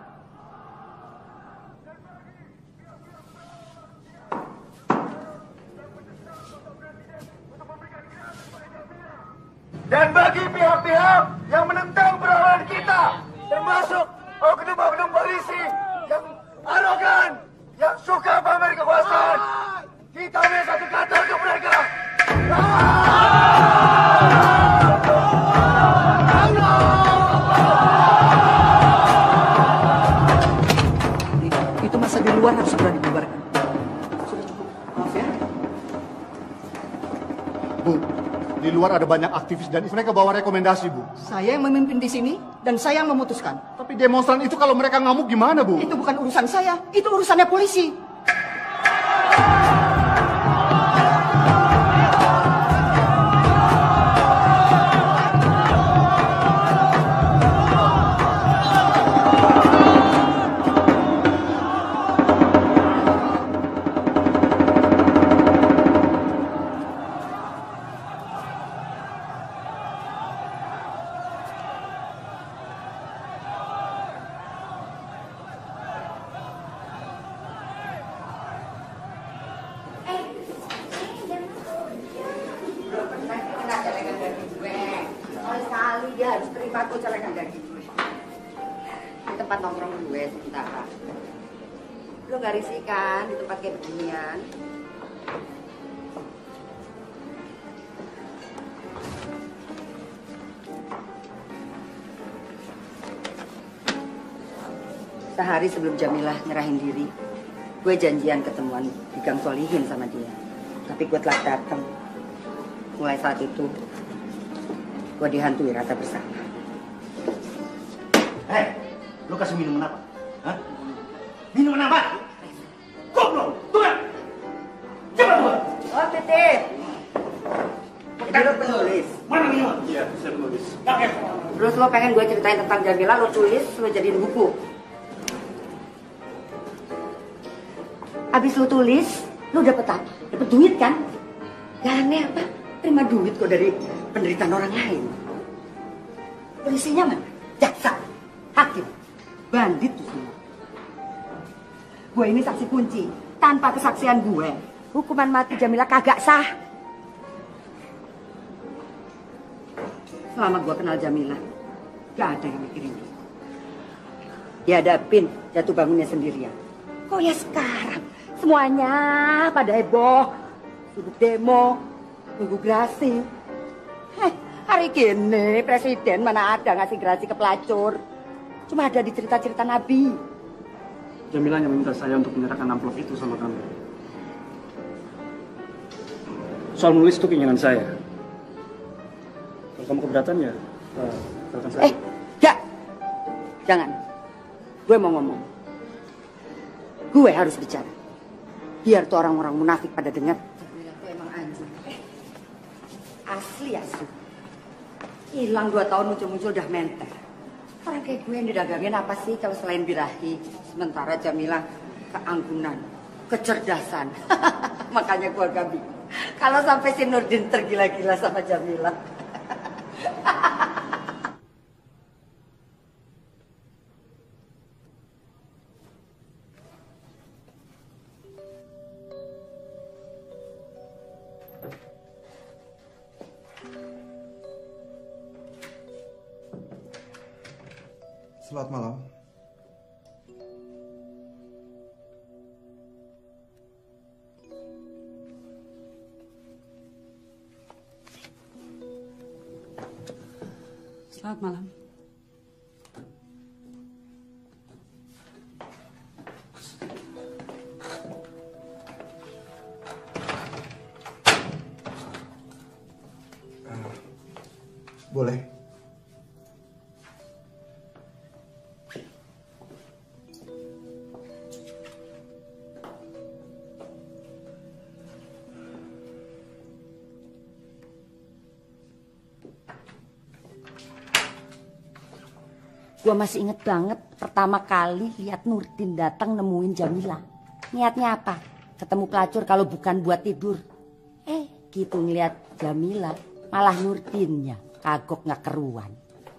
Dan bagi pihak-pihak yang menentang perlawanan kita, termasuk oknum-oknum polisi yang arogan, yang suka pamer kekuasaan, kita punya satu kata untuk mereka. Itu masa di luar harus segera dibubarkan. Sudah cukup. Maaf ya. Bu, di luar ada banyak aktivis dan mereka bawa rekomendasi, Bu. Saya yang memimpin di sini dan saya yang memutuskan. Tapi demonstran itu kalau mereka ngamuk gimana, Bu? Itu bukan urusan saya, itu urusannya polisi. Dia harus terima tuh celengan daging gue. Di tempat nongkrong gue sebentar. Lo gak risih kan di tempat kayak beginian? Sehari sebelum Jamilah nyerahin diri, gue janjian ketemuan di Gang Solihin sama dia. Tapi gue telat datang. Mulai saat itu, gue dihantui rasa bersalah. Hei, lu kasih minuman apa? Hah? Minuman apa? Goblok, tuh kan? Cepat tuh. Oke, detektif. Jadi lo penulis. Mana nih? Iya, saya penulis. Terus lo pengen gue ceritain tentang Jamila, lo tulis, lo jadiin buku. Abis lo tulis, lo dapet apa? Dapet duit kan? Gak aneh apa? Terima duit kok dari penderitaan orang lain. Polisinya mana? Jaksa, hakim, bandit tuh semua. Gue ini saksi kunci. Tanpa kesaksian gue, hukuman mati Jamila kagak sah. Selama gue kenal Jamila, gak ada yang mikirin dia. Dihadapin jatuh bangunnya sendirian. Kok ya sekarang semuanya pada heboh, sibuk demo, nunggu gerasi. Hari gini presiden mana ada ngasih gerasi ke pelacur. Cuma ada di cerita-cerita Nabi. Jamila hanya meminta saya untuk menyerahkan amplop itu sama kamu. Soal menulis itu keinginan saya. Kalau kamu keberatan ya, silakan saja. Jangan. Gue mau ngomong. Gue harus bicara. Biar tuh orang-orang munafik pada dengar. Jamila tuh emang anjing. Asli asu. Hilang 2 tahun muncul-muncul udah menter. Orang kayak gue yang didagangin apa sih kalau selain birahi? Sementara Jamila keanggunan, kecerdasan. Makanya gue gak bingung. Kalau sampai si Nurdin tergila-gila sama Jamila. Selamat malam. Selamat malam. Boleh. Gue masih inget banget pertama kali lihat Nurdin datang nemuin Jamila. Niatnya apa? Ketemu pelacur kalau bukan buat tidur. Gitu ngeliat Jamila, malah Nurdinnya kagok gak keruan.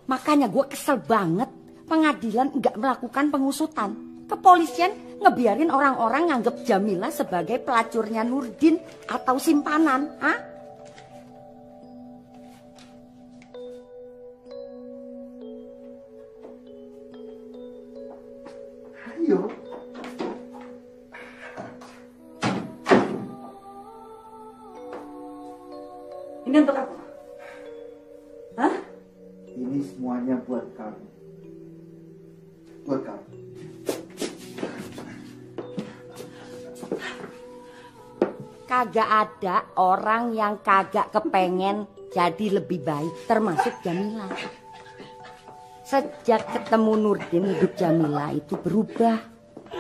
Makanya gue kesel banget pengadilan gak melakukan pengusutan. Kepolisian ngebiarin orang-orang nganggep Jamila sebagai pelacurnya Nurdin atau simpanan. Ayo. Ini untuk aku. Hah? Ini semuanya buat kamu. Buat kamu. Kagak ada orang yang kagak kepengen jadi lebih baik, termasuk Jamila. Sejak ketemu Nurdin, hidup Jamila itu berubah.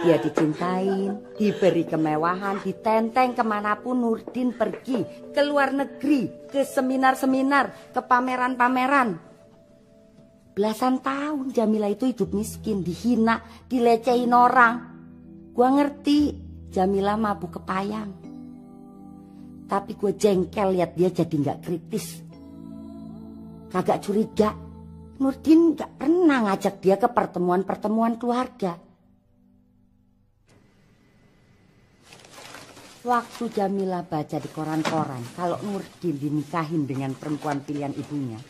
Dia dicintain, diberi kemewahan, ditenteng kemanapun Nurdin pergi. Ke luar negeri, ke seminar-seminar, ke pameran-pameran. Belasan tahun Jamila itu hidup miskin, dihina, dilecehin orang. Gua ngerti Jamila mabuk kepayang. Tapi gue jengkel lihat dia jadi gak kritis. Kagak curiga. Nurdin gak pernah ngajak dia ke pertemuan-pertemuan keluarga. Waktu Jamila baca di koran-koran kalau Nurdin dinikahin dengan perempuan pilihan ibunya,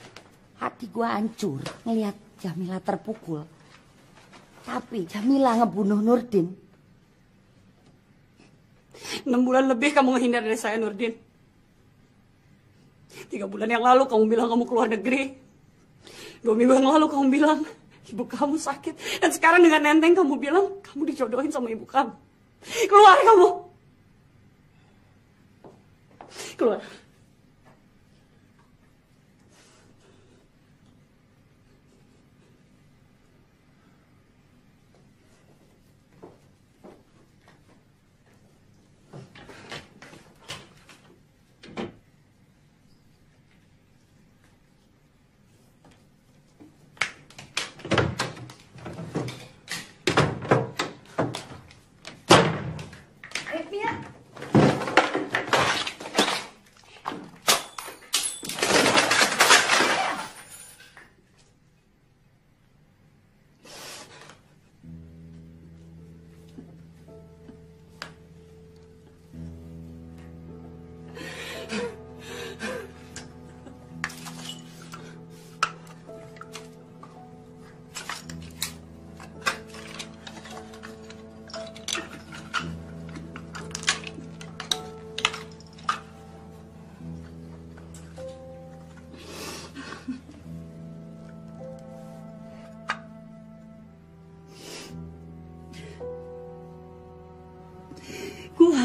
hati gue hancur ngelihat Jamila terpukul. Tapi Jamila ngebunuh Nurdin. 6 bulan lebih kamu menghindar dari saya, Nurdin. 3 bulan yang lalu kamu bilang kamu keluar negeri. 2 minggu yang lalu kamu bilang ibu kamu sakit. Dan sekarang dengan nenteng kamu bilang kamu dijodohin sama ibu kamu. Keluar kamu. Keluar.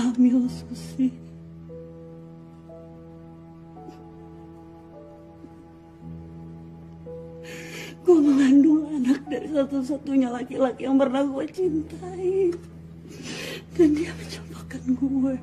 hamil, Susi. Gue mengandung anak dari satu-satunya laki-laki yang pernah gue cintai. Dan dia mencampakkan gue.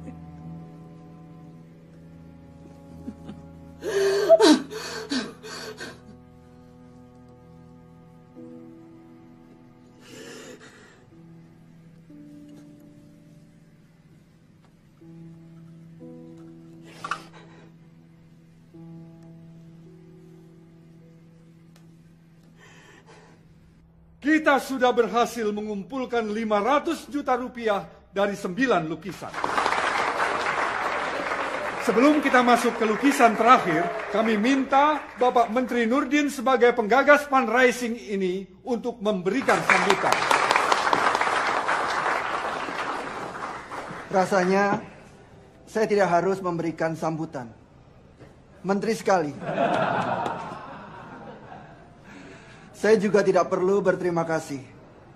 Kita sudah berhasil mengumpulkan 500 juta rupiah dari 9 lukisan. Sebelum kita masuk ke lukisan terakhir, kami minta Bapak Menteri Nurdin sebagai penggagas fundraising ini untuk memberikan sambutan. Rasanya saya tidak harus memberikan sambutan. Menteri sekali. Saya juga tidak perlu berterima kasih.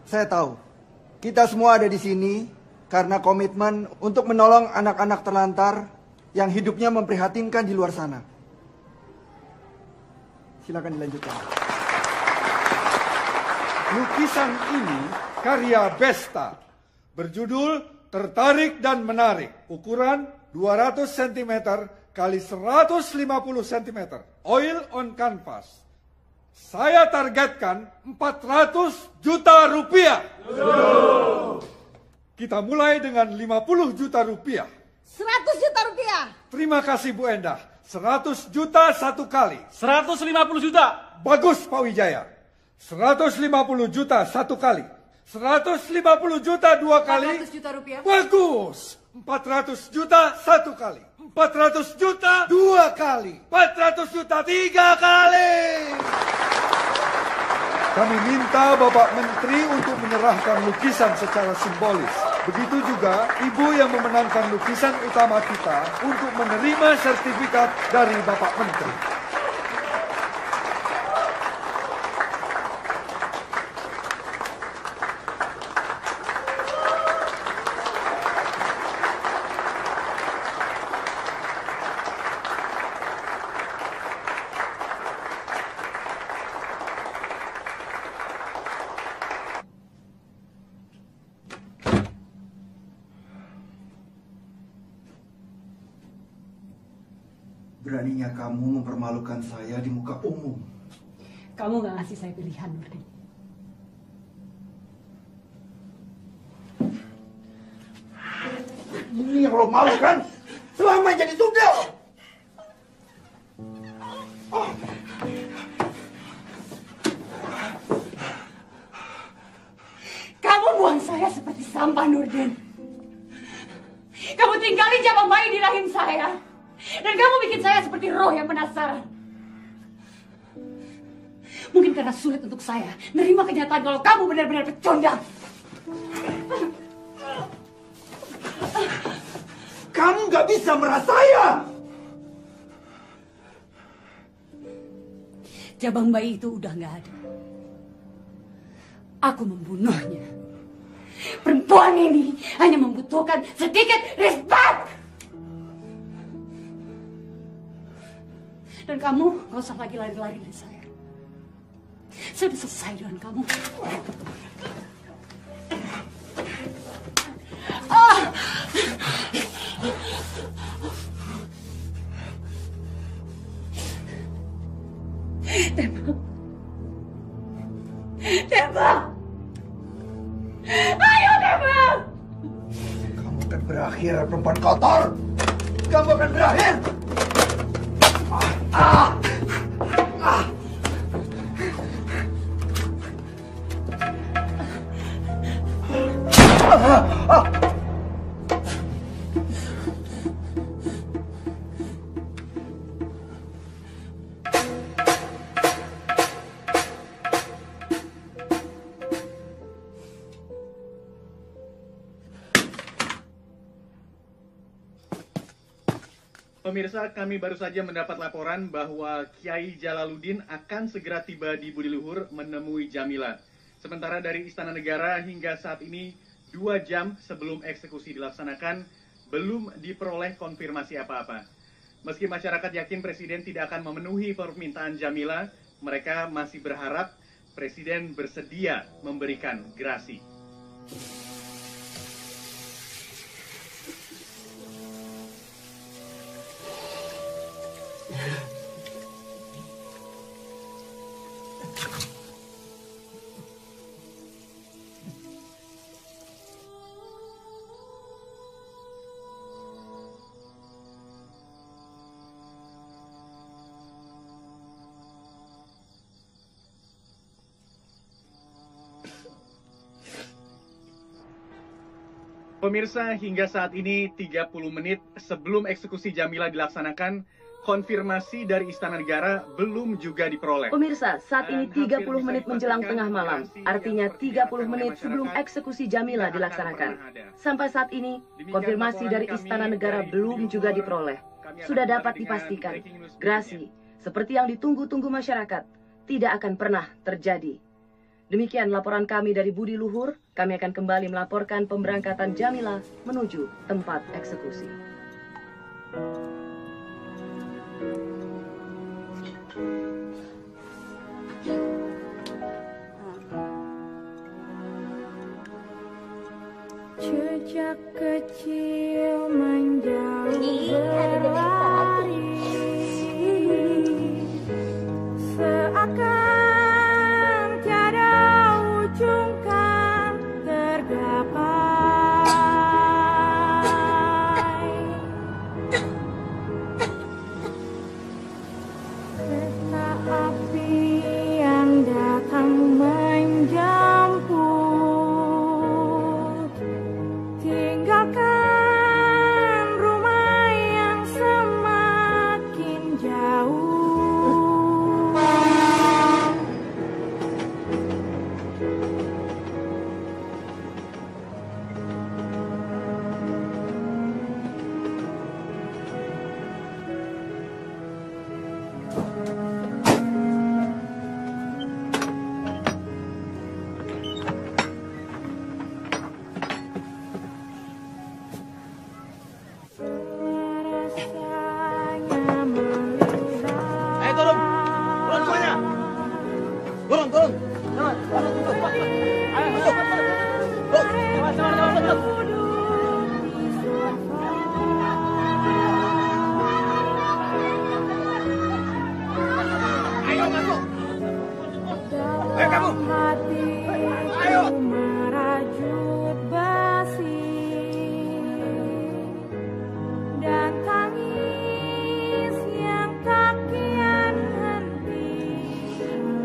Saya tahu, kita semua ada di sini karena komitmen untuk menolong anak-anak terlantar yang hidupnya memprihatinkan di luar sana. Silakan dilanjutkan. Lukisan ini karya Besta, berjudul Tertarik dan Menarik, ukuran 200 cm kali 150 cm, oil on canvas. Saya targetkan 400 juta rupiah. Kita mulai dengan 50 juta rupiah. 100 juta rupiah. Terima kasih Bu Endah. 100 juta satu kali. 150 juta. Bagus Pak Wijaya. 150 juta satu kali. 150 juta dua kali. 400 juta rupiah. Bagus. 400 juta satu kali. 400 juta dua kali. 400 juta tiga kali. Kami minta Bapak Menteri untuk menyerahkan lukisan secara simbolis. Begitu juga Ibu yang memenangkan lukisan utama kita untuk menerima sertifikat dari Bapak Menteri. Beraninya kamu mempermalukan saya di muka umum. Kamu gak ngasih saya pilihan, Nurdin. Ini yang lo mau kan? Selama jadi tunggal. Kamu buang saya seperti sampah, Nurdin. Kamu tinggalin jabang bayi di rahim saya. Dan kamu bikin saya seperti roh yang penasaran. Mungkin karena sulit untuk saya nerima kenyataan kalau kamu benar-benar pecundang. Kamu gak bisa merasa saya. Jabang bayi itu udah gak ada. Aku membunuhnya. Perempuan ini hanya membutuhkan sedikit respect. Dan kamu gak usah lagi lari-lari dari saya. Saya udah selesai dengan kamu. Tembak. Tembak. Ayo tembak. Kamu akan berakhir, perempuan kotor. Kamu akan berakhir. Pemirsa, kami baru saja mendapat laporan bahwa Kiai Jalaluddin akan segera tiba di Budi Luhur menemui Jamila. Sementara dari Istana Negara hingga saat ini 2 jam sebelum eksekusi dilaksanakan, belum diperoleh konfirmasi apa-apa. Meski masyarakat yakin Presiden tidak akan memenuhi permintaan Jamila, mereka masih berharap Presiden bersedia memberikan gerasi. Pemirsa, hingga saat ini 30 menit sebelum eksekusi Jamila dilaksanakan, konfirmasi dari Istana Negara belum juga diperoleh. Pemirsa, saat ini 30 menit menjelang tengah malam, artinya 30 menit sebelum eksekusi Jamila dilaksanakan. Sampai saat ini, konfirmasi dari Istana Negara belum juga diperoleh. Sudah dapat dipastikan, gerasi, seperti yang ditunggu-tunggu masyarakat, tidak akan pernah terjadi. Demikian laporan kami dari Budi Luhur. Kami akan kembali melaporkan pemberangkatan Jamila menuju tempat eksekusi. Jejak kecil menjauh berlari, seakan kan tergapai. Kereta api yang datang menjemput, tinggalkan rumah yang semakin jauh.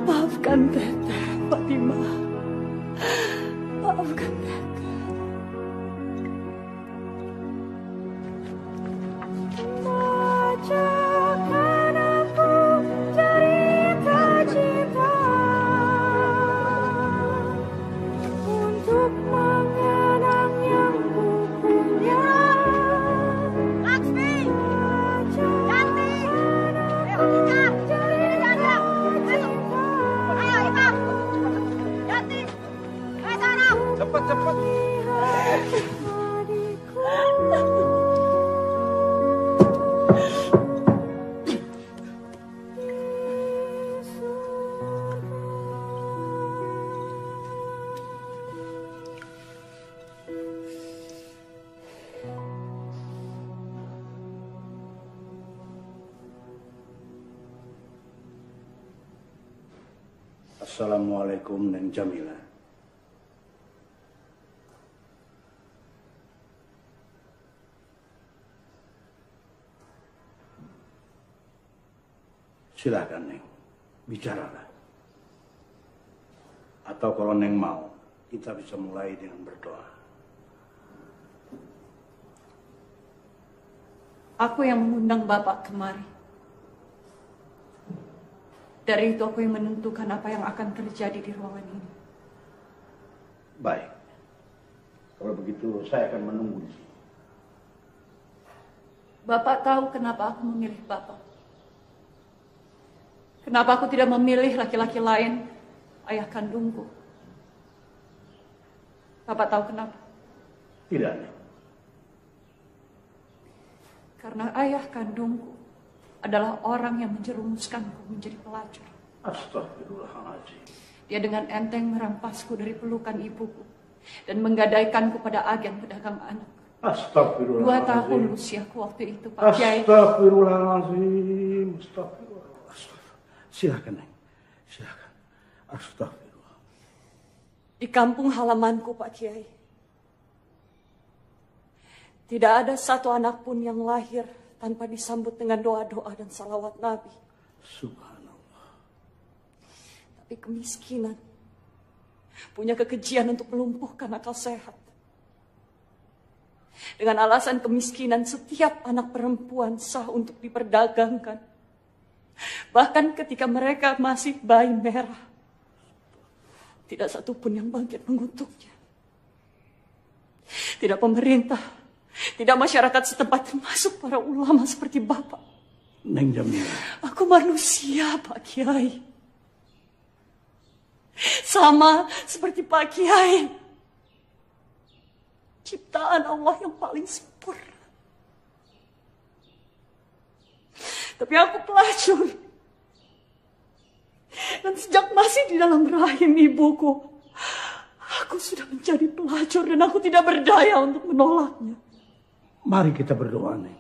Maafkan Teteh, Fatimah. Maafkan Teteh. Bacakan aku cerita cinta untuk mengenang yang ku punya. Laksmi! Yanti! Tika! Ini Chandra! Ayo, Imam! Yanti! Ayo sana! Cepat, cepat! Assalamualaikum Neng Jamila. Silakan Neng, bicaralah. Atau kalau Neng mau, kita bisa mulai dengan berdoa. Aku yang mengundang Bapak kemari. Dari itu aku yang menentukan apa yang akan terjadi di ruangan ini. Baik. Kalau begitu saya akan menunggu di sini. Bapak tahu kenapa aku memilih Bapak. Kenapa aku tidak memilih laki-laki lain, ayah kandungku. Bapak tahu kenapa? Tidak, Neng. Karena ayah kandungku adalah orang yang menjerumuskanku menjadi pelacur. Astagfirullahaladzim. Dia dengan enteng merampasku dari pelukan ibuku dan menggadaikanku pada agen pedagang anak. 2 tahun usiaku waktu itu, Pak Kiai. Astagfirullahaladzim. Silakan, Neng. Silakan. Astagfirullah. Di kampung halamanku, Pak Kiai, tidak ada satu anak pun yang lahir tanpa disambut dengan doa-doa dan salawat Nabi. Subhanallah. Tapi kemiskinan punya kekejian untuk melumpuhkan akal sehat. Dengan alasan kemiskinan, setiap anak perempuan sah untuk diperdagangkan. Bahkan ketika mereka masih bayi merah, tidak satu pun yang bangkit mengutuknya. Tidak pemerintah, tidak masyarakat setempat, termasuk para ulama seperti Bapak. Neng Jamila. Aku manusia, Pak Kiai. Sama seperti Pak Kiai. Ciptaan Allah yang paling sempurna. Tapi aku pelacur. Dan sejak masih di dalam rahim ibuku, aku sudah menjadi pelacur dan aku tidak berdaya untuk menolaknya. Mari kita berdoa, Neng.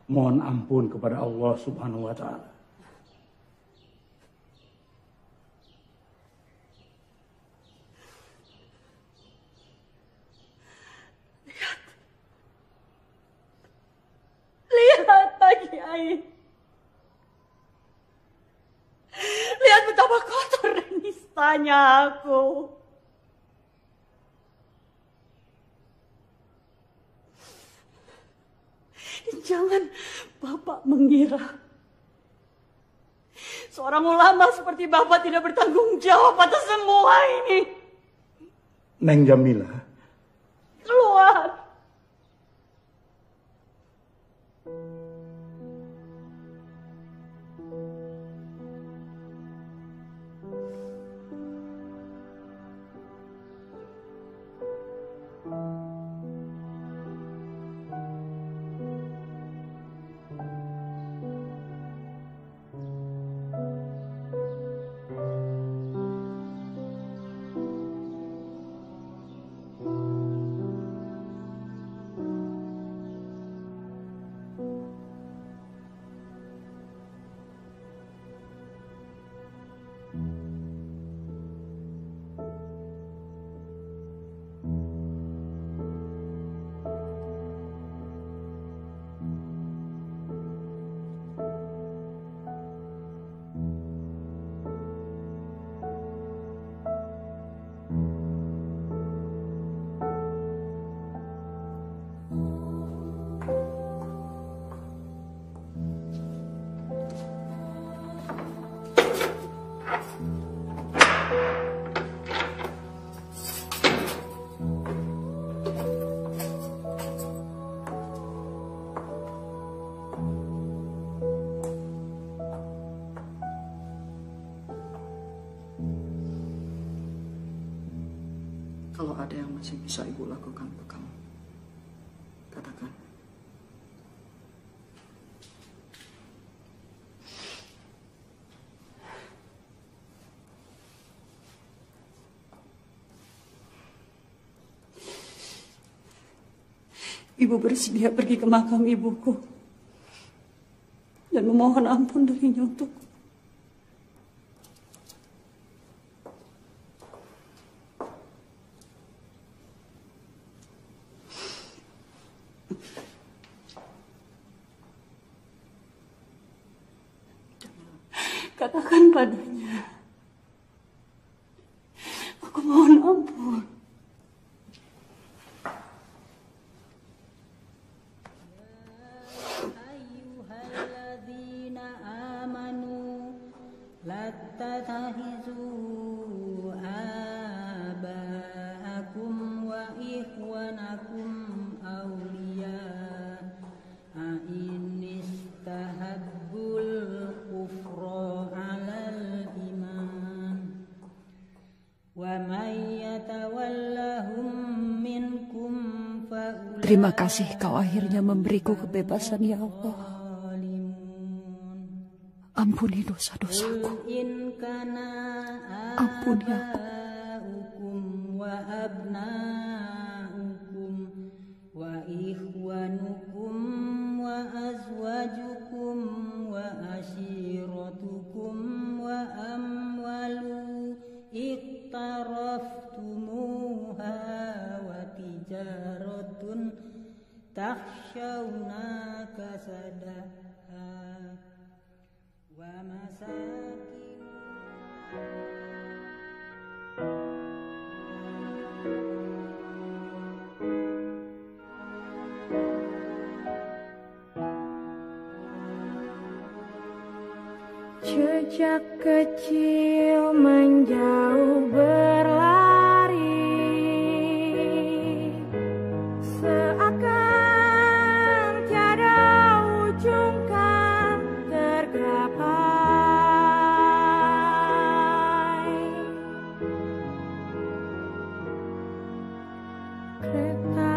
Mohon ampun kepada Allah Subhanahu wa Ta'ala. Lihat, Pak Kiai. Lihat betapa kotor dan nistanya aku. Dan jangan Bapak mengira seorang ulama seperti Bapak tidak bertanggung jawab atas semua ini. Neng Jamila. Keluar. Kalau ada yang masih bisa Ibu lakukan untuk kamu, katakan. Ibu bersedia pergi ke makam ibuku dan memohon ampun darinya untukku. Katakan padanya, aku mohon ampun. تتخذوا آباءكم وإخوانكم أولياء إن استحبوا الكفر على Terima kasih kau akhirnya memberiku kebebasan ya Allah. Ampuni dosa-dosaku. Ampuni aku. وإخوانكم وأزواجكم وعشيرتكم وأموال اقترفتموها وتجارة تخشون كسادها ومساكن Sejak kecil menjauh berlari, seakan tiada ujung kan tergapai. Kereta